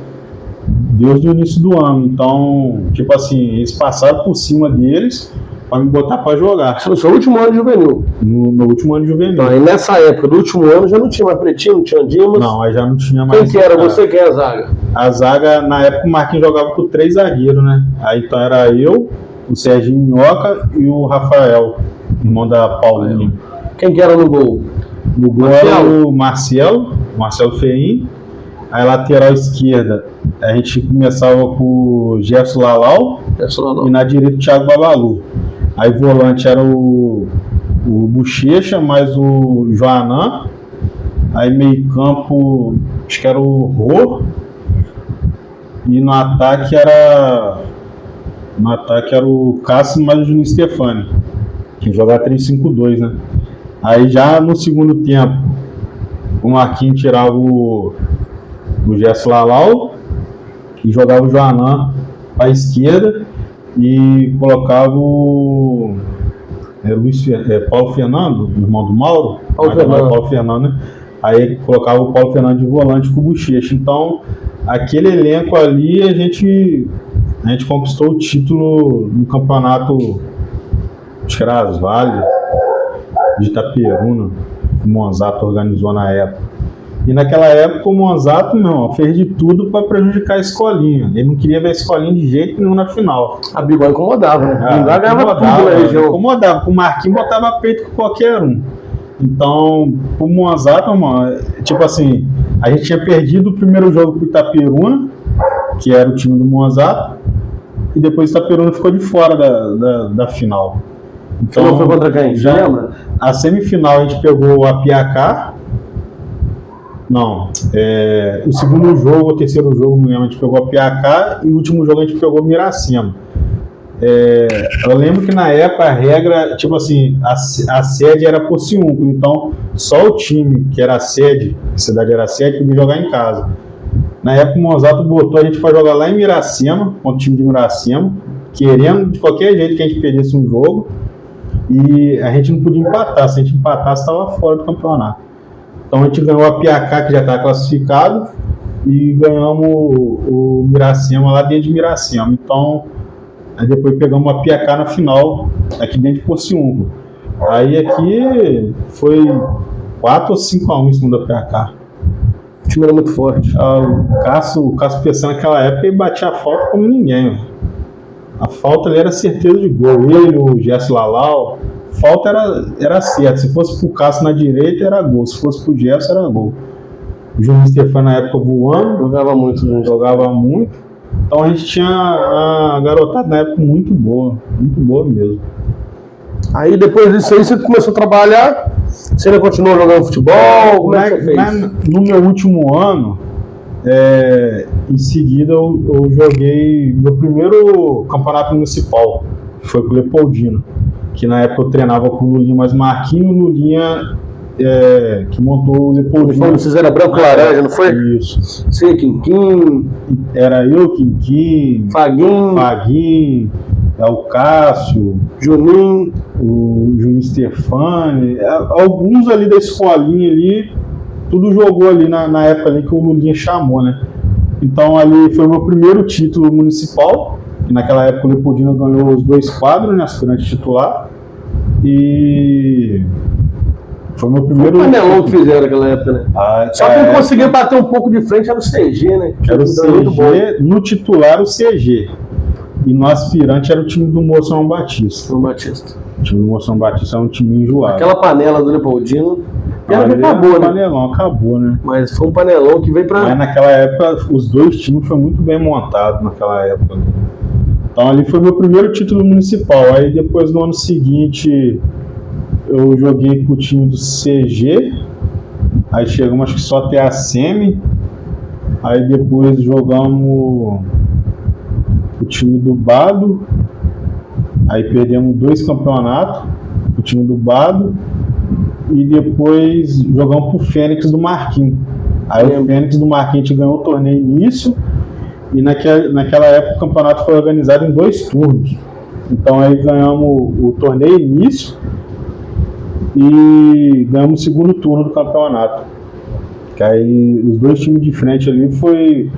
desde o início do ano. Então, tipo assim, eles passaram por cima deles pra me botar pra jogar. No seu último ano de juvenil? No meu último ano de juvenil. Então, aí nessa época do último ano já não tinha mais Pretinho, não tinha Dimas? Não, aí já não tinha mais. Quem que era você? Quem era a zaga? A zaga, na época o Marquinhos jogava com 3 zagueiros, né? Aí então era eu, o Serginho Minhoca e o Rafael, irmão da Paulinha. Quem que era no gol? No gol era o Marcelo Feim. Aí lateral esquerda, a gente começava com o Gerson Lalau e na direita o Thiago Babalu. Aí volante era o Bochecha mais o Joanã. Aí meio campo, acho que era o Rô. E no ataque era o Cássio mais o Juninho Stefani, que jogava 3-5-2, né? Aí já no segundo tempo, o Marquinhos tirava o Gerson Lalau e jogava o Joanã para a esquerda e colocava o Paulo Fernando, irmão do Mauro. Paulo Fernando, né? Aí colocava o Paulo Fernando de volante com o Bochecha. Então, aquele elenco ali, a gente conquistou o título no campeonato, acho que era Asvalho, de Itaperuna, que o Monzato organizou na época. E naquela época o Monzato fez de tudo para prejudicar a escolinha. Ele não queria ver a escolinha de jeito nenhum na final. A Bigode incomodava, né? Ganhava tudo na região. Incomodava. O Marquinhos botava peito com qualquer um. Então, o Monzato, tipo assim, a gente tinha perdido o primeiro jogo pro Itaperuna, que era o time do Monzato, e depois o Itaperuna ficou de fora da final. Então, não foi contra quem? Já lembra? A semifinal a gente pegou a Piacá. Não, o segundo jogo, o terceiro jogo, não lembro, a gente pegou a Piacá e o último jogo a gente pegou o Miracema. Eu lembro que na época a regra, tipo assim, a sede era por ciúnco, então só o time que era a sede, a cidade era a sede, podia jogar em casa. Na época o Monzato botou a gente para jogar lá em Miracema, contra o time de Miracema, querendo de qualquer jeito que a gente perdesse um jogo, e a gente não podia empatar, se a gente empatasse estava fora do campeonato. Então a gente ganhou a Piacá, que já estava classificado, e ganhamos o Miracema lá dentro de Miracema. Então, aí depois pegamos a Piacá na final, aqui dentro de Porciúncula. Aí aqui foi 4 ou 5-1 em cima da Piacá. O time era muito forte. O Cássio pensando naquela época, ele batia a falta como ninguém. A falta ali era certeza de gol. Ele, o Gerson Lalau, falta era certa. Se fosse pro Cássio na direita, era gol. Se fosse pro Gerson, era gol. O Juninho Stefani na época voando. Jogava muito, gente. Jogava muito. Então a gente tinha a garotada na época muito boa mesmo. Aí depois disso aí você começou a trabalhar, você ainda continuou jogando futebol? Como é que você fez? No meu último ano, em seguida eu joguei meu primeiro campeonato municipal, que foi com o Leopoldino, que na época eu treinava com o Lulinha mais Marquinhos, o Lulinha que montou o Leopoldino. Vocês eram branco e laranja, não foi? Isso. Sim, Quinquim. Era eu, Quinquim, Faguinho, o Cássio, Juninho, o Juninho Stefani, alguns ali da escolinha ali, tudo jogou ali na época ali que o Lulinha chamou, né? Então ali foi o meu primeiro título municipal, e naquela época o Leopoldino ganhou os 2 quadros, né, aspirante titular, e foi o meu primeiro... Foi o panelão que fizeram naquela época, né? Só que não conseguia bater um pouco de frente, era o CG, né? Era o CG, no titular o CG. E no aspirante era o time do Moção Batista. O Batista. O time do Moção Batista é um time enjoado. Aquela panela do Leopoldino, acabou, né? Panelão, acabou, né? Mas foi um panelão que veio pra... Mas naquela época, os 2 times foram muito bem montados naquela época. Então ali foi meu primeiro título municipal. Aí depois no ano seguinte, eu joguei com o time do CG. Aí chegamos, acho que só até a semi. Aí depois jogamos o time do Bado, aí perdemos 2 campeonatos, o time do Bado, e depois jogamos pro Fênix do Marquinhos. Aí o Fênix do Marquinhos a gente ganhou o torneio início, e naquela época o campeonato foi organizado em 2 turnos. Então aí ganhamos o torneio início e ganhamos o segundo turno do campeonato. Que aí os 2 times de frente ali foi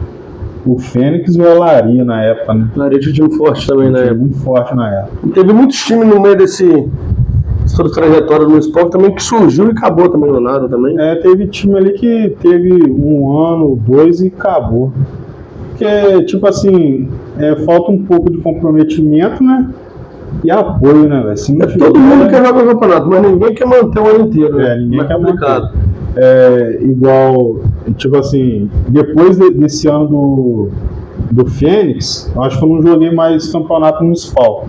o Fênix e o Olaria na época, né? O Olaria tinha um time forte também na época. Muito forte na época. Teve muitos times no meio desse toda trajetória no esporte também que surgiu e acabou também no nada também. Teve time ali que teve 1 ano, 2 e acabou. Porque, tipo assim, falta um pouco de comprometimento, né? E apoio, né, velho? Todo mundo quer jogar o campeonato, mas ninguém quer manter o ano inteiro, né? Ninguém quer manter. Igual, tipo assim, depois desse ano do Fênix, eu acho que eu não joguei mais campeonato municipal.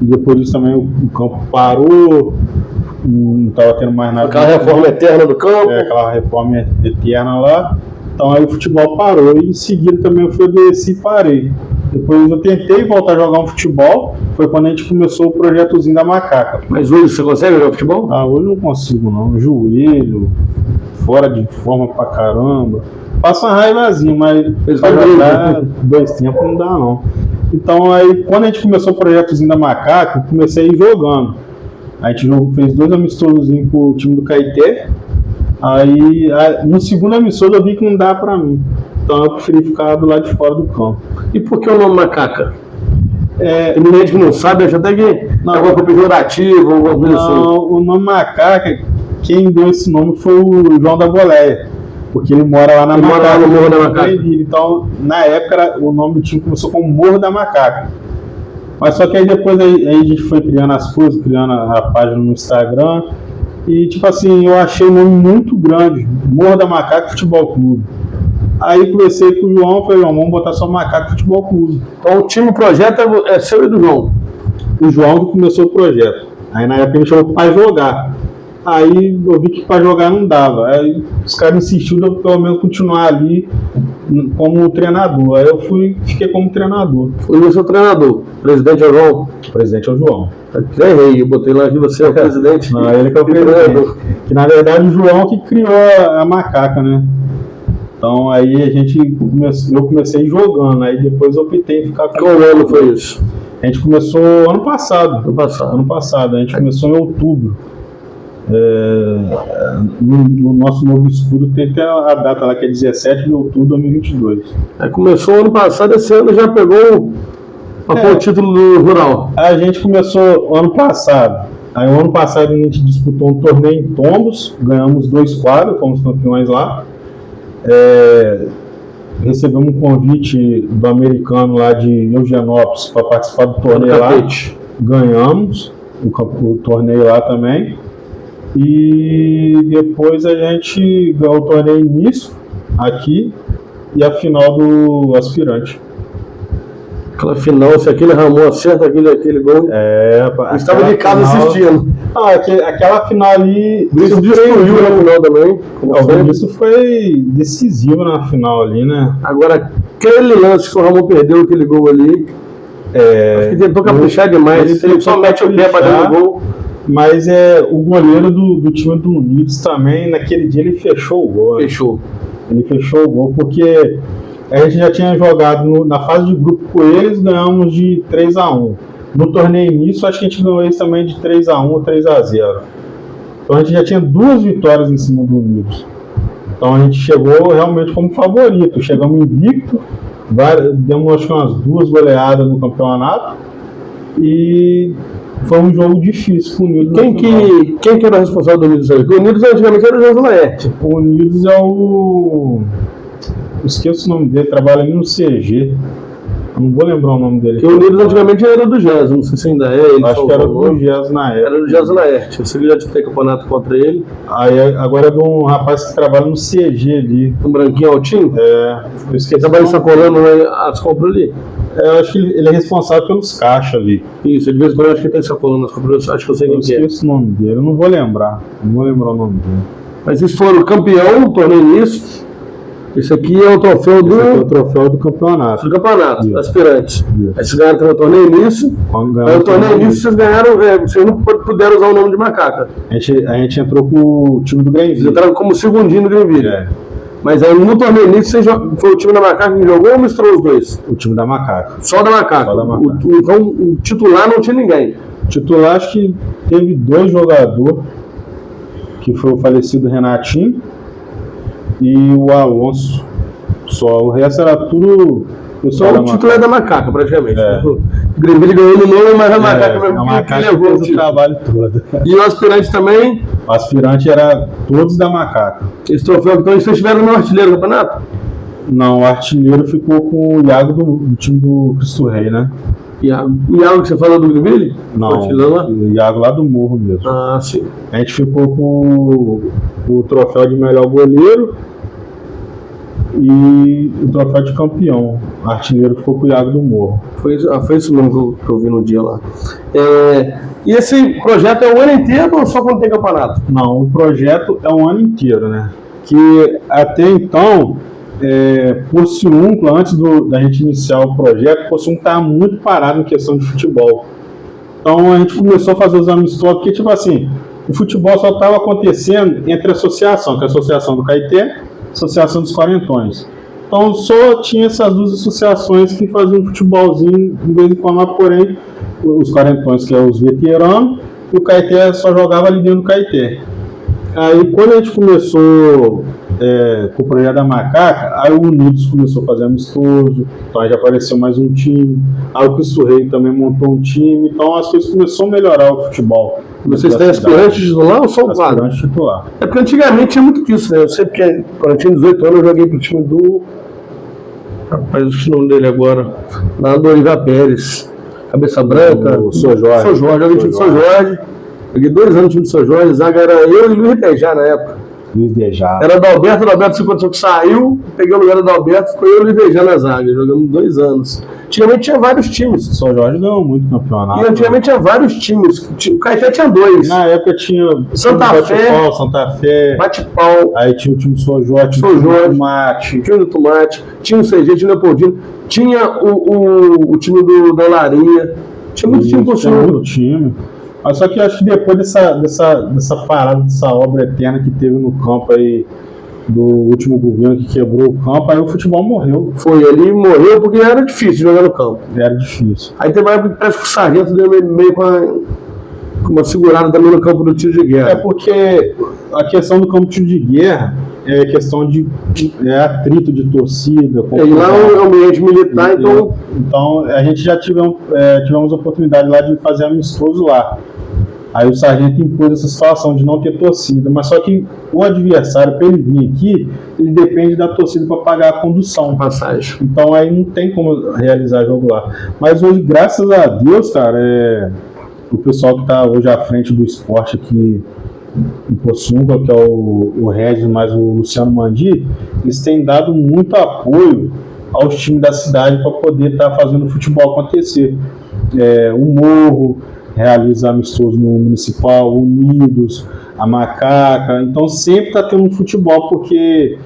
E depois disso também o campo parou, não estava tendo mais nada. Aquela reforma eterna do campo. Aquela reforma eterna lá. Então aí o futebol parou e em seguida também eu fui adoecer e parei. Depois eu tentei voltar a jogar um futebol, foi quando a gente começou o projetozinho da Macaca. Mas hoje você consegue jogar futebol? Hoje eu não consigo não, joelho, fora de forma pra caramba. Passa uma raivazinha, mas pra jogar 2 tempos não dá não. Então aí quando a gente começou o projetozinho da Macaca, eu comecei a ir jogando. A gente fez 2 amistosozinhos com o time do Caeté. Aí no segundo amistoso eu vi que não dá pra mim. Então eu preferi ficar do lado de fora do campo. E por que o nome Macaca? Tem gente que não sabe, acha até que é alguma coisa pejorativa, alguma coisa assim. Não, o nome Macaca, quem deu esse nome foi o João da Boleia. Porque ele mora lá na Macaca. Mora lá no Morro da Macaca. Então, na época, o nome do time começou como Morro da Macaca. Mas só que aí depois aí a gente foi criando as coisas, criando a página no Instagram. E tipo assim, eu achei o nome muito grande, Morro da Macaca Futebol Clube. Aí conversei com o João, falei, vamos botar só Macaco Futebol Clube. Então o time, o projeto é seu e do João? O João que começou o projeto. Aí na época ele chamou para jogar. Aí eu vi que para jogar não dava. Aí os caras insistiram de eu pelo menos continuar ali como treinador. Aí eu fiquei como treinador. Foi o seu treinador. O presidente é o João? O presidente é o João. Eu errei, eu botei lá que você é o presidente. Não, ele que é o presidente. Que na verdade o João que criou a Macaca, né? Então aí eu comecei jogando, aí depois eu optei em ficar com. Qual ano foi isso? A gente começou ano passado. Ano passado, a gente começou em outubro. No nosso novo escudo tem até a data lá que é 17 de outubro de 2022. Aí começou ano passado, esse ano já pegou o título do Rural. A gente começou ano passado. Aí o ano passado a gente disputou um torneio em Tombos, ganhamos 2 quadros, fomos campeões lá. Recebemos um convite do americano lá de Eugenópolis para participar do torneio lá. Ganhamos o torneio lá também. E depois a gente ganhou o torneio início aqui e a final do aspirante. Aquela final, se aquele Ramon acerta aquele gol. Estava de casa assistindo. Aquela final ali. Isso destruiu na final também. Isso foi decisivo na final ali, né? Agora, aquele lance que o Ramon perdeu aquele gol ali. Acho que tentou caprichar demais. Ele só mete o pé para dentro do gol. Mas o goleiro do time do Unidos também, naquele dia ele fechou o gol. Ele fechou o gol porque a gente já tinha jogado na fase de grupo com eles, ganhamos de 3-1. No torneio início, acho que a gente ganhou eles também de 3-1 ou 3-0. Então a gente já tinha 2 vitórias em cima do Unidos. Então a gente chegou realmente como favorito. Chegamos invicto, demos acho que umas 2 goleadas no campeonato. E foi um jogo difícil com o Unidos. Quem que era o responsável do Unidos? O Unidos antigamente era o José Laerte. O Unidos é o... esqueço o nome dele, trabalha ali no CG. Eu não vou lembrar o nome dele. Porque o Unidos antigamente era do Jazz, não sei se ainda é. Ele acho que era do Jazz na época. Era do Jazz Laerte. Eu sei que já disputei campeonato contra ele. Aí agora é de um rapaz que trabalha no CG ali. Um branquinho altinho? Eu esqueci. Trabalha sacolando as compras ali. Eu acho que ele é responsável pelos caixas ali. Isso, de vez em quando eu acho que ele está sacolando as compras. Acho que eu sei quem é. Eu esqueço o nome dele, eu não vou lembrar. Não vou lembrar o nome dele. Mas eles foram campeão, torneio nisso. Esse aqui é o troféu do campeonato. Do campeonato, aspirantes. Aí vocês ganharam o torneio início. Aí o torneio início vocês ganharam, vocês não puderam usar o nome de Macaca. A gente entrou com o time do Greenville. Vocês entraram como segundinho do Greenville. Mas aí no torneio início foi o time da Macaca que jogou ou misturou os dois? O time da Macaca. Só da Macaca. Então o titular não tinha ninguém. O titular acho que teve 2 jogadores, que foi o falecido Renatinho e o Alonso. Só o resto era tudo. Só o título é da Macaca, praticamente. O Grêmio ganhou no nome, mas a Macaca mesmo. A Macaca levou o trabalho todo. E o aspirante também? O aspirante era todos da Macaca. Esse troféu, então, vocês tiveram no artilheiro do campeonato? Não, o artilheiro ficou com o Iago do time do Cristo Rei, né? O Iago que você falou do Grêmio? Não, o Iago lá do Morro mesmo. Ah, sim. A gente ficou com o troféu de melhor goleiro e o troféu de campeão. O artilheiro ficou com o Iago do Morro. Foi isso mesmo que eu vi no dia lá. E esse projeto é o ano inteiro ou só quando tem campeonato? Não, o projeto é o ano inteiro, né? Que até então, Porciúncula, antes da gente iniciar o projeto, Porciúncula estava muito parado em questão de futebol. Então a gente começou a fazer os amistosos, porque tipo assim, o futebol só estava acontecendo entre a associação, que é a Associação do Caeté, Associação dos Quarentões. Então só tinha essas duas associações que faziam um futebolzinho de vez em quando, porém os Quarentões, que é os veteranos, e o Caeté só jogava ali dentro do Caeté. Aí quando a gente começou com o projeto da Macaca, aí o Unidos começou a fazer amistoso, então aí já apareceu mais um time, aí o Cristo Rei também montou um time, então as coisas começaram a melhorar o futebol. Vocês têm aspirante titular ou só aspirante titular? É porque antigamente tinha muito disso, né? Eu sei porque quando eu tinha 18 anos eu joguei pro time do... Rapaz, eu esqueci o nome dele agora. Lá do Oliveira Pérez. Cabeça Branca. O São Jorge. São Jorge, joguei no time do São Jorge. Joguei 2 anos no time do São Jorge. Zaga era eu e Luiz Dejá na época. Luiz Dejá. Era do Alberto, se aconteceu que saiu, peguei o lugar do Alberto, ficou eu e o Luiz Dejá na zaga. Jogamos 2 anos. Antigamente tinha vários times. O São Jorge ganhou muito campeonato. E antigamente tinha vários times. O Caeté tinha 2. Na época tinha Santa Fé, Bate-Pau. Aí tinha o time do São Jorge, tinha o Tomate. Tinha o do Tomate, tinha o CG, tinha o Leopoldino, tinha o time da Olaria. Tinha muito time por cima. Muito time. Mas só que eu acho que depois dessa parada, dessa obra eterna que teve no campo aí, do último governo que quebrou o campo, aí o futebol morreu. Ele morreu porque era difícil jogar no campo. Era difícil. Aí teve uma época que parece que o Sargento deu meio com uma segurada também no campo do tiro de guerra. É porque a questão do campo de tiro de guerra é questão de atrito de torcida. E lá é um ambiente militar, então a gente já tivemos a oportunidade lá de fazer amistoso lá. Aí o sargento impôs essa situação de não ter torcida, mas só que o adversário, para ele vir aqui, ele depende da torcida para pagar a condução. Passagem. Então aí não tem como realizar jogo lá. Mas hoje, graças a Deus, cara, o pessoal que está hoje à frente do esporte aqui em Porciúncula, que é o Regis mais o Luciano Mandi, eles têm dado muito apoio aos times da cidade para poder estar fazendo o futebol acontecer. O Morro realiza amistoso no Municipal, Unidos, a Macaca, então sempre está tendo um futebol, porque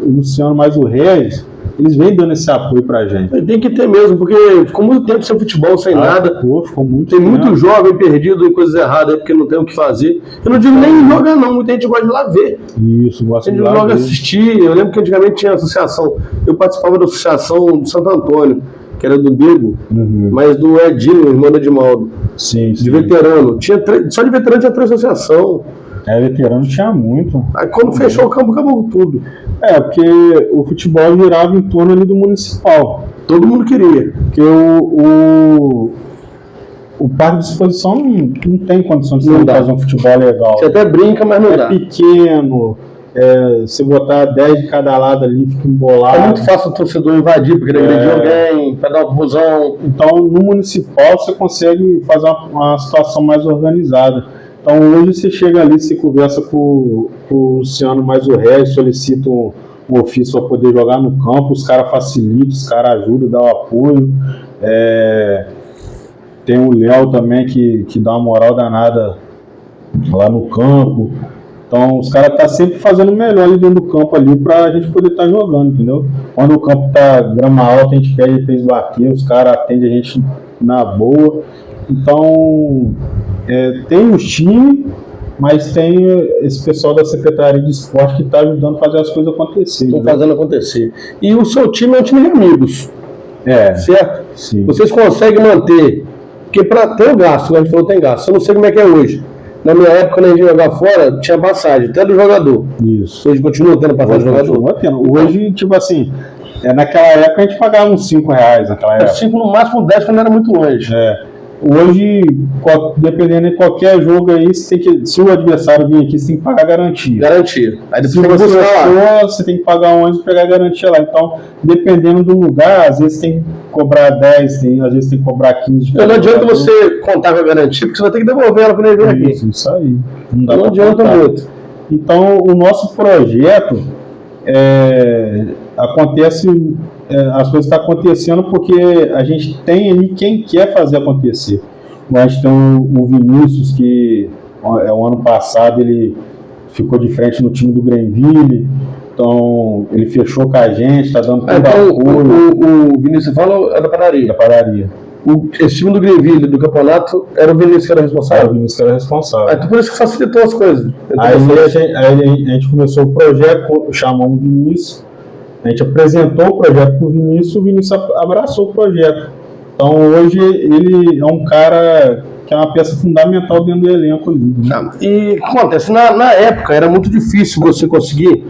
o Luciano mais o Regis, eles vêm dando esse apoio pra gente. Tem que ter mesmo, porque ficou muito tempo sem futebol, sem nada. Ficou muito tem tempo. Muito jovem perdido em coisas erradas, porque não tem o que fazer. Eu não digo nem jogar não, muita gente gosta de ir lá ver. Isso, gosta de ir lá ver. Assistir. Eu lembro que antigamente tinha associação, eu participava da associação de Santo Antônio, que era do Diego, mas do Edinho, irmão do Edmaldo. Sim. De veterano. Só de veterano tinha 3 associações. Veterano tinha muito. Aí quando fechou o campo, acabou tudo. Porque o futebol girava em torno ali do Municipal. Todo mundo queria. Porque o parque de exposição não tem condição de fazer um futebol legal. Você até brinca, mas não dá. É pequeno. Se botar 10 de cada lado ali, fica embolado. É muito fácil o torcedor invadir, porque ele agredir alguém, para dar uma confusão. Então, no Municipal, você consegue fazer uma situação mais organizada. Então, hoje você chega ali, você conversa com o Luciano mais o Regis, solicita um ofício para poder jogar no campo, os caras facilitam, os caras ajudam, dão apoio. Tem o Léo também que dá uma moral danada lá no campo. Então, os caras estão sempre fazendo o melhor ali dentro do campo ali para a gente poder estar jogando, entendeu? Quando o campo está grama alta, a gente pede para eles bater, os caras atendem a gente na boa. Então, tem os times, mas tem esse pessoal da Secretaria de Esporte que está ajudando a fazer as coisas acontecer. Estão fazendo acontecer. E o seu time é um time de amigos. Certo? Sim. Vocês conseguem manter, porque para ter o gasto, a gente falou tem gasto, eu não sei como é que é hoje. Na minha época, quando a gente ia jogar fora, tinha passagem, até do jogador. Isso. Hoje continua tendo passagem do jogador? Continua tendo. Hoje, tipo assim, naquela época a gente pagava uns R$5 naquela época. 5 no máximo 10 quando era muito longe. Hoje, dependendo de qualquer jogo aí, você tem que, se o adversário vir aqui, você tem que pagar garantia. Garantia. Aí Se você achou, você tem que pagar onde e pegar a garantia lá. Então, dependendo do lugar, às vezes tem que cobrar 10, às vezes tem que cobrar 15. Não adianta você contar com a garantia, porque você vai ter que devolver ela quando ele vir aqui. Isso aí. Não adianta muito. Então, o nosso projeto acontece, as coisas estão acontecendo porque a gente tem ali quem quer fazer acontecer. A gente tem o Vinícius, que o ano passado ele ficou de frente no time do Greenville, então ele fechou com a gente, está dando todo apoio. O Vinícius fala é da padaria. Da padaria. Esse time do Greenville, do campeonato, era o Vinícius que era responsável? Era o Vinícius que era responsável. Então por isso que facilitou as coisas. Aí a gente começou o projeto, chamamos o Vinícius, a gente apresentou o projeto para o Vinícius abraçou o projeto. Então hoje ele é um cara que é uma peça fundamental dentro do elenco ali. Né? E o que acontece? Na época era muito difícil você conseguir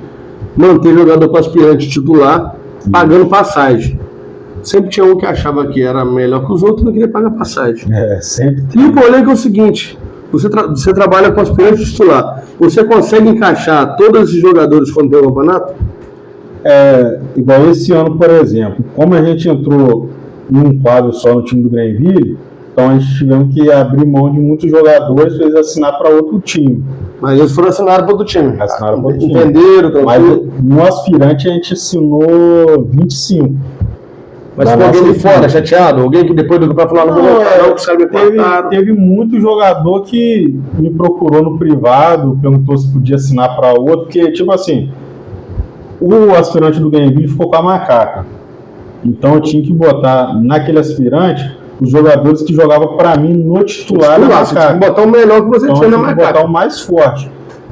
manter jogador com aspirante titular pagando passagem. Sempre tinha um que achava que era melhor que os outros e não queria pagar passagem. Sempre. E o problema é que é o seguinte, você trabalha com aspirante titular, você consegue encaixar todos esses jogadores quando tem o campeonato? Igual esse ano, por exemplo, como a gente entrou em um quadro só no time do Greenville, então a gente tivemos que abrir mão de muitos jogadores para eles assinar para outro time. Mas eles foram assinados para outro time. Assinaram para outro time. Entenderam? Mas no aspirante a gente assinou 25. Mas ficou alguém de fora, chateado? Alguém que depois do campeonato falou, não vou voltar, não, que os caras me cortaram. Teve muito jogador que me procurou no privado, perguntou se podia assinar para outro, porque, tipo assim, o aspirante do Greenville ficou com a macaca. Então eu tinha que botar naquele aspirante os jogadores que jogavam para mim no titular da macaca. Você tinha que botar o melhor que você tinha na macaca. Tinha que botar o mais forte.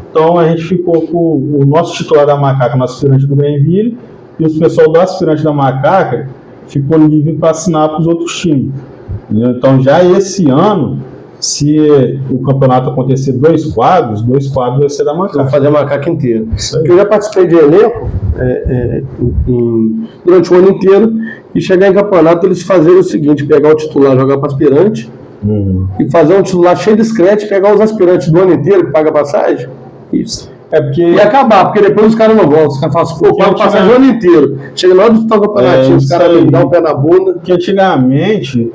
Então a gente ficou com o nosso titular da macaca no aspirante do Greenville e o pessoal do aspirante da macaca ficou livre para assinar para os outros times. Então já esse ano, se o campeonato acontecer dois quadros vai ser da macaca. Vou fazer a macaca inteira. Porque eu já participei de elenco durante o ano inteiro e chegar em campeonato eles fazerem o seguinte, pegar o titular, jogar para aspirante e fazer um titular cheio de scratch, pegar os aspirantes do ano inteiro que paga passagem. Isso. E acabar, porque depois os caras não voltam. Os caras falam assim, pô, paga passagem o ano inteiro. Chega na hora de disputar o campeonato, os caras dão um pé na bunda. Porque antigamente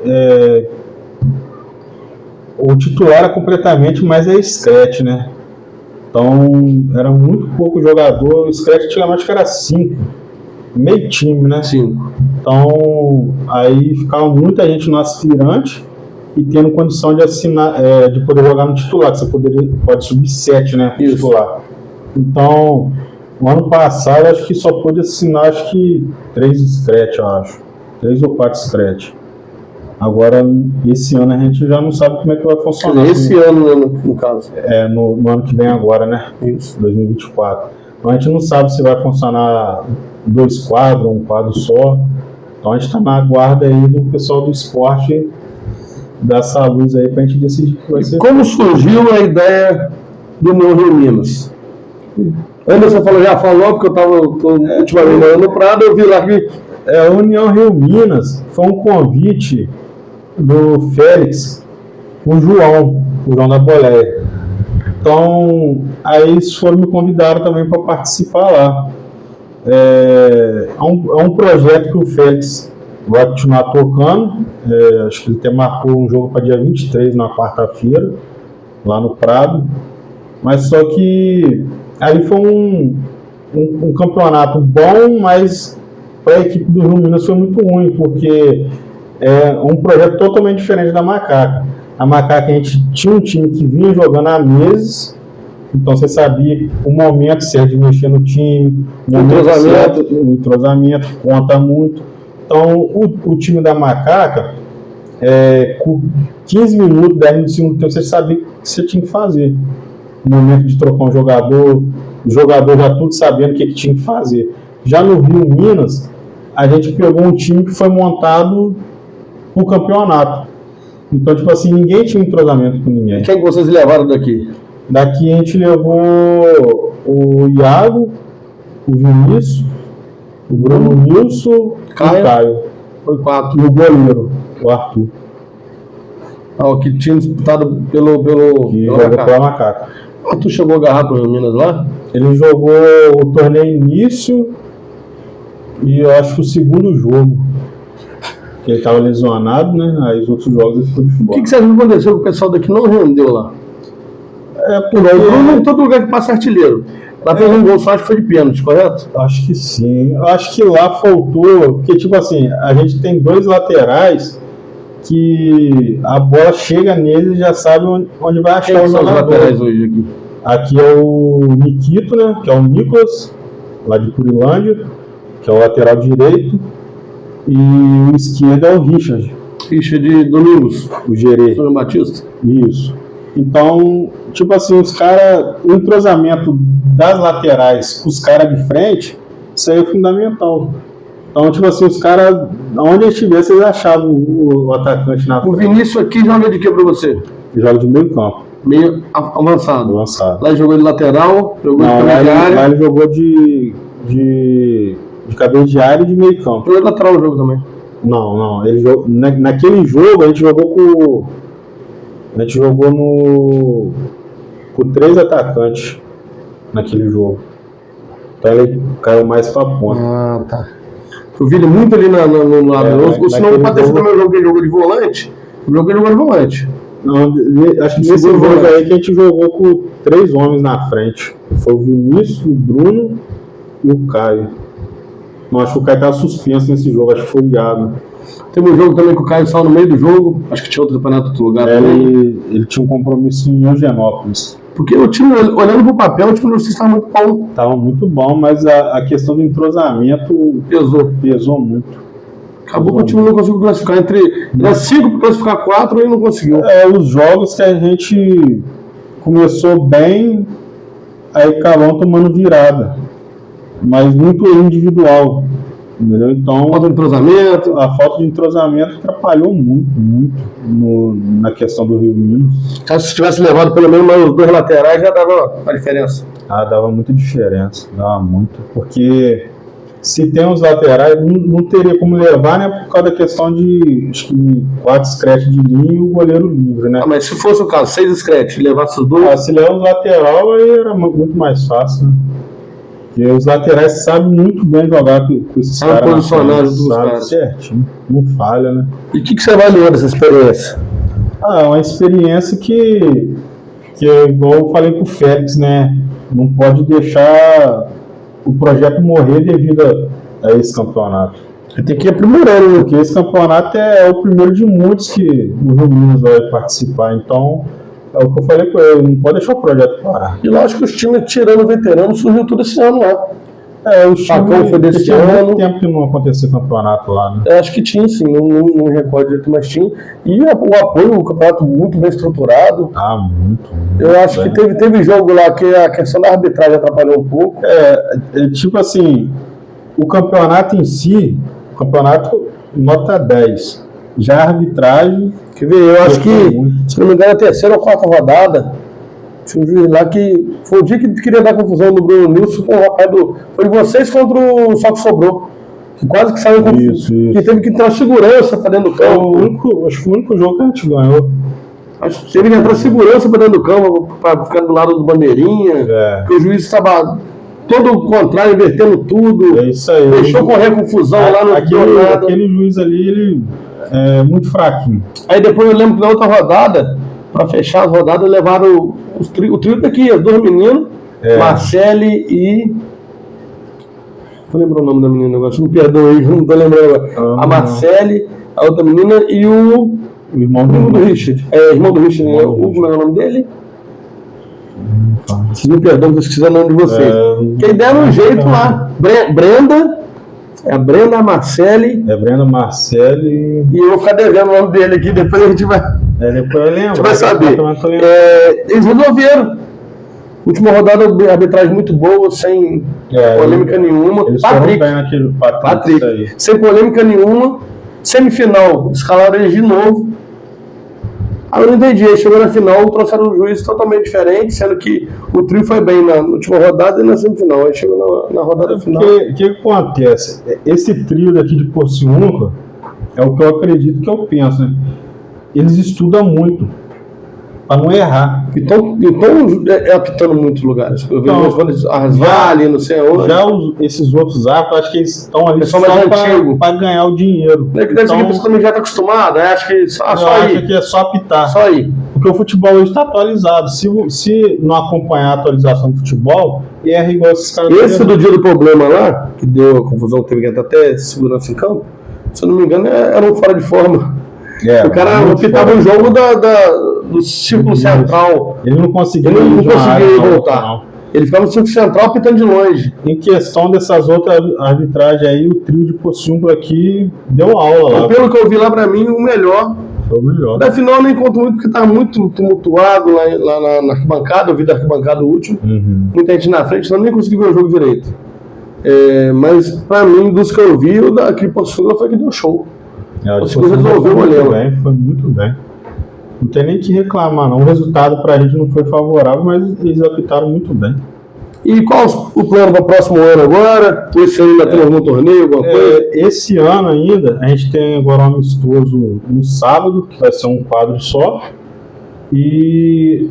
o titular era completamente mais scratch, né? Então era muito pouco jogador. O scratch antigamente era 5, meio time, né? 5. Então aí ficava muita gente no aspirante e tendo condição de assinar, de poder jogar no titular, que você pode subir 7, né? Isso. Titular. Então, no ano passado, acho que só pôde assinar, 3 scratch, eu acho. 3 ou 4 scratch. Agora, esse ano a gente já não sabe como é que vai funcionar. Esse ano, no caso. No ano que vem agora, né? Isso. 2024. Então a gente não sabe se vai funcionar 2 quadros ou um quadro só. Então a gente está na guarda aí do pessoal do esporte dar essa luz aí pra gente decidir o que vai ser. Como surgiu a ideia do União Rio Minas? Anderson já falou, porque eu tô ultimamente no Prado, eu vi lá que... A União Rio Minas foi um convite do Félix, o João da Boleia. Então, aí eles me convidaram também para participar lá. É um projeto que o Félix vai continuar tocando. Acho que ele até marcou um jogo para dia 23, na quarta-feira, lá no Prado. Mas só que aí foi um campeonato bom, mas para a equipe do Rio Minas foi muito ruim, porque é um projeto totalmente diferente da Macaca. A Macaca, a gente tinha um time que vinha jogando há meses, então você sabia o momento certo de mexer no time, o entrosamento conta muito. Então o time da Macaca, com 15 minutos, 10 minutos de segundo tempo, você sabia o que você tinha que fazer. No momento de trocar um jogador, o jogador já tudo sabendo o que tinha que fazer. Já no Rio Minas, a gente pegou um time que foi montado para o campeonato. Então, tipo assim, ninguém tinha entrosamento com ninguém. Quem que vocês levaram daqui? Daqui a gente levou o Iago, o Vinícius, o Bruno Nilson e o Caio. Foi 4. E o goleiro, o Arthur. O que tinha disputado pelo pela Macaca. O Arthur chegou a agarrar para o Minas lá? Ele jogou o torneio início e eu acho que o segundo jogo. Que ele estava lesionado, né? Aí os outros jogos ele ficou de fora. O que você acha que aconteceu com o pessoal daqui não rendeu lá? O Bruno em todo lugar que passa artilheiro. Lá fez um gol, só acho que foi de pênalti, correto? Acho que sim. Eu acho que lá faltou, porque tipo assim, a gente tem 2 laterais que a bola chega neles e já sabe onde vai achar. Quem são os laterais hoje aqui? Aqui é o Nikito, né? Que é o Nicolas, lá de Purilândia, que é o lateral direito. E o esquerdo é o Richard. Richard Domingos. O Gerê. Sônia Batista. Isso. Então, tipo assim, os caras, o entrosamento das laterais com os caras de frente, isso aí é fundamental. Então, tipo assim, os caras, onde eles estivessem, eles achavam o atacante na frente. O Vinícius aqui joga de que pra você? Ele joga de meio campo. Meio avançado. Avançado. Lá ele jogou de lateral, jogou de intermediário. Lá ele jogou de cabeça de área e de meio campo. Jogou de lateral no jogo também. Não. Ele jogou, naquele jogo a gente jogou com 3 atacantes naquele jogo. Então ele caiu mais pra ponta. Ah, tá. Eu vi ele muito ali no lado. Se não pode ter sido o meu jogo que ele jogou de volante, o jogo que ele jogou de volante. Não, acho que nesse jogo aí que a gente jogou com 3 homens na frente. Foi o Vinícius, o Bruno e o Caio. Não, acho que o Caio estava suspenso nesse jogo, acho que foi o Iago. Teve um jogo também que o Caio saiu no meio do jogo, acho que tinha outro campeonato em outro lugar. Ele tinha um compromisso em Eugenópolis. Porque o time, olhando pro papel, o time do Justiça estava muito bom. Estava muito bom, mas a questão do entrosamento pesou muito. Acabou que o time não conseguiu classificar entre 5 para classificar 4 e não conseguiu. Os jogos que a gente começou bem, aí acabou tomando virada. Mas muito individual. Entendeu? Então, a falta de entrosamento atrapalhou muito na questão do Rio Minas. Se tivesse levado pelo menos os 2 laterais, já dava a diferença. Dava muita diferença, dava muito. Porque se tem os laterais, não teria como levar, né? Por causa da questão de acho que 4 scratch de linha e o goleiro livre, né? Mas se fosse o caso, 6 scratch, levasse os 2. Se levar os lateral, aí era muito mais fácil, né? Porque os laterais sabem muito bem jogar com esses caras. Posicionar os caras certinho, não falha, né? E o que você avaliou dessa experiência? Uma experiência que é igual eu falei com o Félix, né? Não pode deixar o projeto morrer devido a esse campeonato. Tem que ir aprimorando, né? Porque esse campeonato é o primeiro de muitos que o Rio Minas vai participar. Então, é o que eu falei com ele, não pode deixar o projeto parar. E lógico que os times tirando veterano surgiu tudo esse ano lá. O time foi desse ano. Tinha muito tempo que não acontecia campeonato lá, né? Acho que tinha, sim, não recordo direito, mas tinha. E o apoio, o campeonato muito bem estruturado. Muito. Eu acho que teve jogo lá que a questão da arbitragem atrapalhou um pouco. Tipo assim, o campeonato em si, o campeonato nota 10. Já a arbitragem. Quer ver? Eu acho que, se não me engano, a 3ª ou 4ª rodada, tinha um juiz lá que foi o dia que queria dar confusão no Bruno Nilson com o rapaz foi de vocês contra o Só que Sobrou. Que quase que saiu isso. Que teve que entrar segurança para dentro do campo. Acho que o único jogo que a gente ganhou. Acho que teve que entrar segurança para dentro do campo, para ficar do lado do bandeirinha. Porque o juiz estava todo o contrário, invertendo tudo. É isso aí. Deixou correr confusão lá no aquele juiz ali, ele é muito fraquinho. Aí depois eu lembro que na outra rodada, para fechar as rodadas, levaram o trio daqui, os 2 meninos, Marcele e. Vou lembrar o nome da menina agora, me perdoa aí, não tô lembrando agora. A Marcele, a outra menina e o irmão do Richard. Irmão do Richard, né? Como é o nome dele? Vocês me perdoam que eu esqueci o nome de vocês. Que aí deram um jeito lá. Brenda. É a Brenda, a Marcele. Brenda, Marcele. E eu vou ficar devendo o nome dele aqui, depois a gente vai. Depois eu lembro. A gente vai saber. Eles resolveram. Última rodada, arbitragem muito boa, sem polêmica nenhuma. Eles Patrick. foram bem naquele Patrick. Sem polêmica nenhuma. Semifinal, escalaram eles de novo. Aí eu não entendi, aí chegou na final, trouxeram um juiz totalmente diferente, sendo que o trio foi bem na última rodada e na semifinal, aí chegou na rodada final. O que acontece? Esse trio daqui de Porciúncula é o que eu acredito, que eu penso, né? Eles estudam muito para não errar. Então apitando em muitos lugares. Eu Então, vejo as Vale, não sei onde. Já esses outros árbitros, acho que eles estão ali só para ganhar o dinheiro. É que deve ser que a pessoa também já está acostumada, acho que só aí. Acho que é só apitar. Só aí. Porque o futebol hoje está atualizado. Se não acompanhar a atualização do futebol, erra igual esses caras. Esse do dia do problema lá, que deu a confusão, teve que entrar até segurança em campo, se eu não me engano, era um fora de forma. O cara apitava o jogo do círculo central. Ele não conseguia voltar. Não. Ele ficava no círculo central apitando de longe. Em questão dessas outras arbitragens aí, o trio de Porciúncula aqui deu aula lá. Pelo que eu vi lá, pra mim, o melhor. Foi o melhor. Da final eu nem conto muito porque tá muito tumultuado lá na arquibancada. Eu vi da arquibancada o último. Muita gente na frente, então eu nem consegui ver o jogo direito. Mas pra mim, dos que eu vi, o daqui Porciúncula foi que deu show. Foi muito bem. Não tem nem que reclamar, não. O resultado pra gente não foi favorável, mas eles apitaram muito bem. E qual o plano para o próximo ano agora? Esse ano ainda tem algum torneio, alguma coisa? Esse ano ainda, a gente tem agora um amistoso no sábado, que vai ser um quadro só. E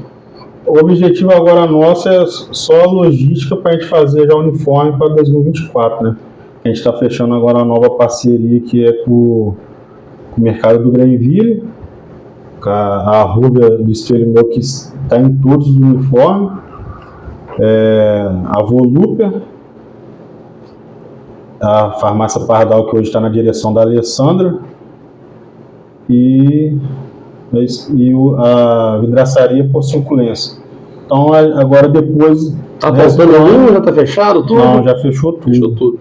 o objetivo agora nosso é só a logística para a gente fazer já o uniforme para 2024, né? A gente está fechando agora uma nova parceria que é com o mercado do Greenville, com a Rúbia do Espelho Meu, que está em todos os uniformes, a Volúpia, a Farmácia Pardal, que hoje está na direção da Alessandra, e a Vidraçaria Porciunculense. Então agora depois... Está faltando algum? Já está fechado tudo? Não, já fechou tudo. Fechou tudo.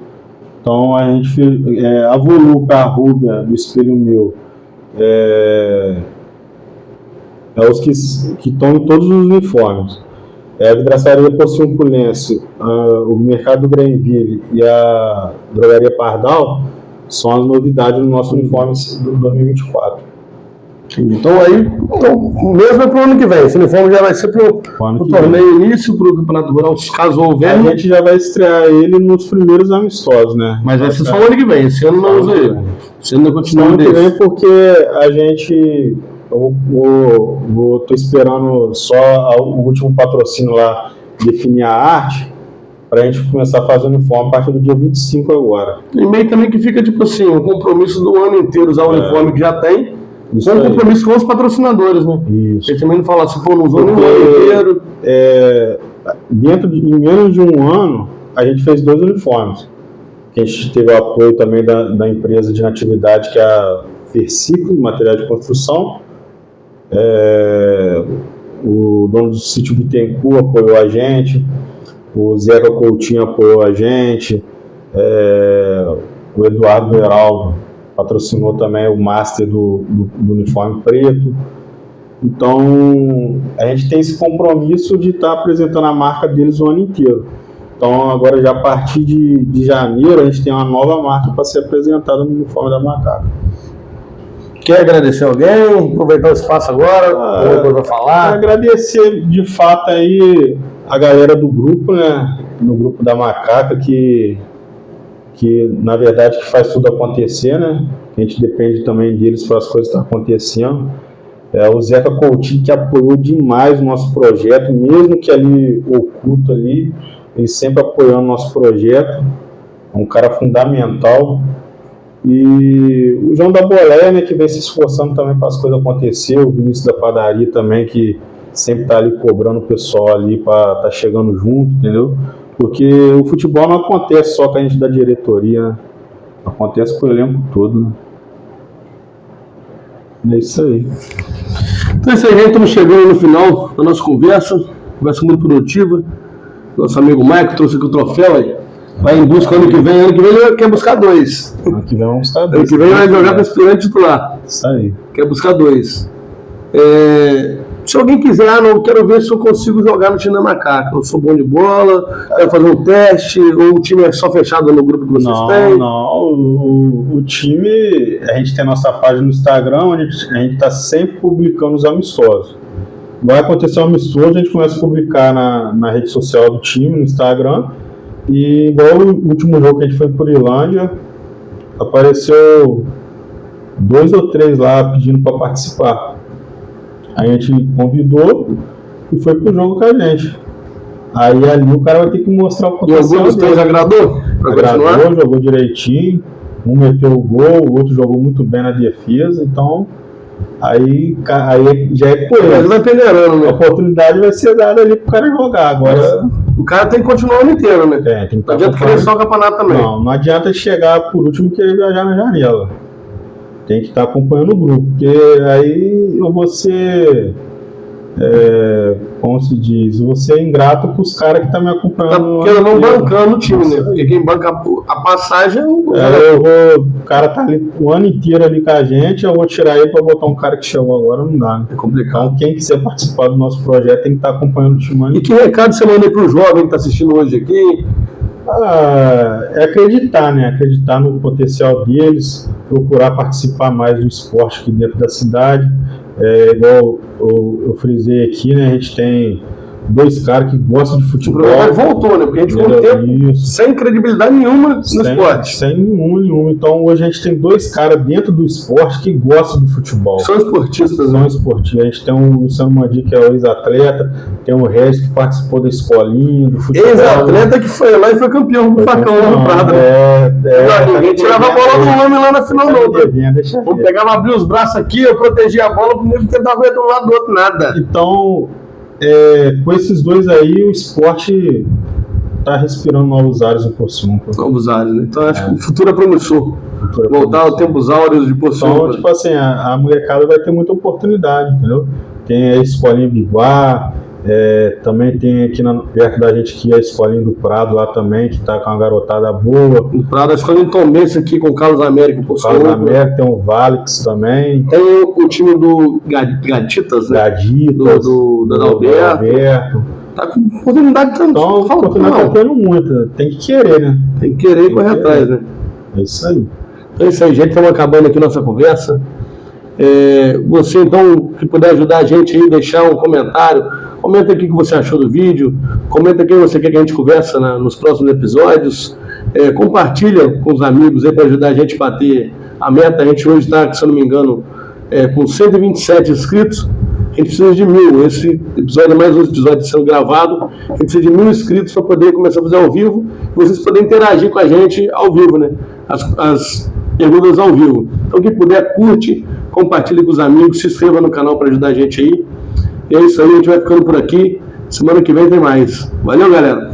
Então a gente fez a Volúpia, a Rúbia do Espelho Meu, os que estão em todos os uniformes. A Vidraçaria Porciunculense, o Mercado do Greenville e a Drogaria Pardal são as novidades no nosso uniforme do 2024. Então mesmo é para o ano que vem. Esse uniforme já vai ser para o torneio início, para o Campeonato Rural, caso houver. A gente já vai estrear ele nos primeiros amistosos, né? Mas vai ser só o ano que vem. Esse ano não usa ele. Esse ano continua ano que vem porque a gente... Tô esperando só o último patrocínio lá definir a arte para a gente começar a fazer o uniforme a partir do dia 25 agora. E meio também que fica tipo assim, um compromisso do ano inteiro usar o uniforme que já tem, com um compromisso com os patrocinadores, né? Isso. Ele também não fala assim, pô, não usou nem o ano inteiro. Em menos de um ano, a gente fez 2 uniformes. A gente teve o apoio também da empresa de natividade, que é a Versiclo, material de construção. O dono do sítio Bittencourt apoiou a gente, o Zeca Coutinho apoiou a gente, o Eduardo Heraldo patrocinou também o master do uniforme preto. Então a gente tem esse compromisso de estar apresentando a marca deles o ano inteiro. Então agora já a partir de janeiro a gente tem uma nova marca para ser apresentada no uniforme da Macaca. Quer agradecer alguém? Aproveitar o espaço agora, alguma coisa para falar? Agradecer de fato aí a galera do grupo, né? No grupo da Macaca, que na verdade que faz tudo acontecer, né? A gente depende também deles para as coisas estar acontecendo. O Zeca Coutinho, que apoiou demais o nosso projeto, mesmo que ali oculto ali, ele sempre apoiando o nosso projeto. É um cara fundamental. E o João da Boleia, né, que vem se esforçando também para as coisas acontecer, o Vinícius da Padaria também, que sempre está ali cobrando o pessoal ali para estar chegando junto, entendeu? Porque o futebol não acontece só com a gente da diretoria, né? Acontece com o elenco todo, né? É isso aí. Então é isso aí, gente. Estamos chegando no final da nossa conversa muito produtiva. Nosso amigo Maicon trouxe aqui o troféu aí. Vai em busca ano que vem ele quer buscar 2. Ano que vem vamos buscar 2. Ano que vem vai jogar para aspirante titular. Isso aí. Quer buscar 2. Se alguém quiser, não, quero ver se eu consigo jogar no time da Macaca. Eu sou bom de bola, quero fazer um teste, ou o time é só fechado no grupo que vocês têm? Não, o time, a gente tem a nossa página no Instagram, onde a gente está sempre publicando os amistosos. Vai acontecer um amistoso, a gente começa a publicar na rede social do time, no Instagram, e igual o último jogo que a gente foi por Ilândia, apareceu 2 ou 3 lá pedindo para participar. Aí a gente convidou e foi pro jogo com a gente. Aí ali o cara vai ter que mostrar o potencial. E algum dos 3 agradou? Agradou, jogou direitinho. Um meteu o gol, o outro jogou muito bem na defesa. Então, aí já é com ele. Mas vai peneirando, né? A oportunidade vai ser dada ali pro cara jogar. Agora, o cara tem que continuar o ano inteiro, né? Tem que não adianta querer só o campeonato também. Não adianta chegar por último e querer viajar na janela. Tem que estar acompanhando o grupo, porque aí você, como se diz, você é ingrato com os caras que estão me acompanhando. Porque não bancando o time, né? Porque quem banca a passagem é o cara tá ali o ano inteiro ali com a gente, eu vou tirar ele para botar um cara que chegou agora, não dá, né? É complicado. Então, quem quiser participar do nosso projeto tem que estar acompanhando o time. E que recado você manda aí pro jovem que está assistindo hoje aqui? É acreditar, né? Acreditar no potencial deles, procurar participar mais do esporte aqui dentro da cidade. Igual eu frisei aqui, né? A gente tem 2 caras que gostam de futebol. O voltou, né? Porque a gente ficou um tempo sem credibilidade nenhuma no esporte. Sem nenhuma. Então hoje a gente tem 2 caras dentro do esporte que gostam do futebol. São esportistas. São esportistas. A gente tem o Luciano Mandi, que é o ex-atleta, tem o Regis, que participou da escolinha, do futebol. Ex-atleta que foi lá e foi campeão do facão lá no Prado. Ninguém tirava a bola do homem lá na final, não. Vamos pegava, abrir os braços aqui, eu protegia a bola, o nego tentava ver de um lado do outro, nada. Então, com esses 2 aí, o esporte está respirando novos ares em Porciúncula. Novos ares, né? Então acho que o futuro é promissor. Voltar aos tempos áureos de Porciúncula. Então, tipo assim, a molecada vai ter muita oportunidade, entendeu? Tem a Escolinha Biguá, também tem aqui perto da gente aqui a Escolinha do Prado lá também, que tá com uma garotada boa. No Prado, a Escolinha Tombense aqui com o Carlos América. Carlos América, tem o Valix também. Tem o time do Gaditas, né? Gaditas, do Adalberto. Tá com oportunidade também. Então, a oportunidade tá tendo muita. Tem que querer, né? Tem que querer e correr atrás, né? É isso aí. Então é isso aí, gente. Estamos acabando aqui nossa conversa. Você, então, que puder ajudar a gente aí, deixar um comentário, comenta aqui o que você achou do vídeo, comenta quem você quer que a gente conversa nos próximos episódios, compartilha com os amigos aí para ajudar a gente a bater a meta. A gente hoje está, se eu não me engano, com 127 inscritos. A gente precisa de 1000. Esse episódio é mais um episódio sendo gravado. A gente precisa de 1000 inscritos para poder começar a fazer ao vivo e vocês poderem interagir com a gente ao vivo, né? As perguntas ao vivo. Então, quem puder, curte, compartilhe com os amigos, se inscreva no canal para ajudar a gente aí. E é isso aí, a gente vai ficando por aqui. Semana que vem tem mais. Valeu, galera!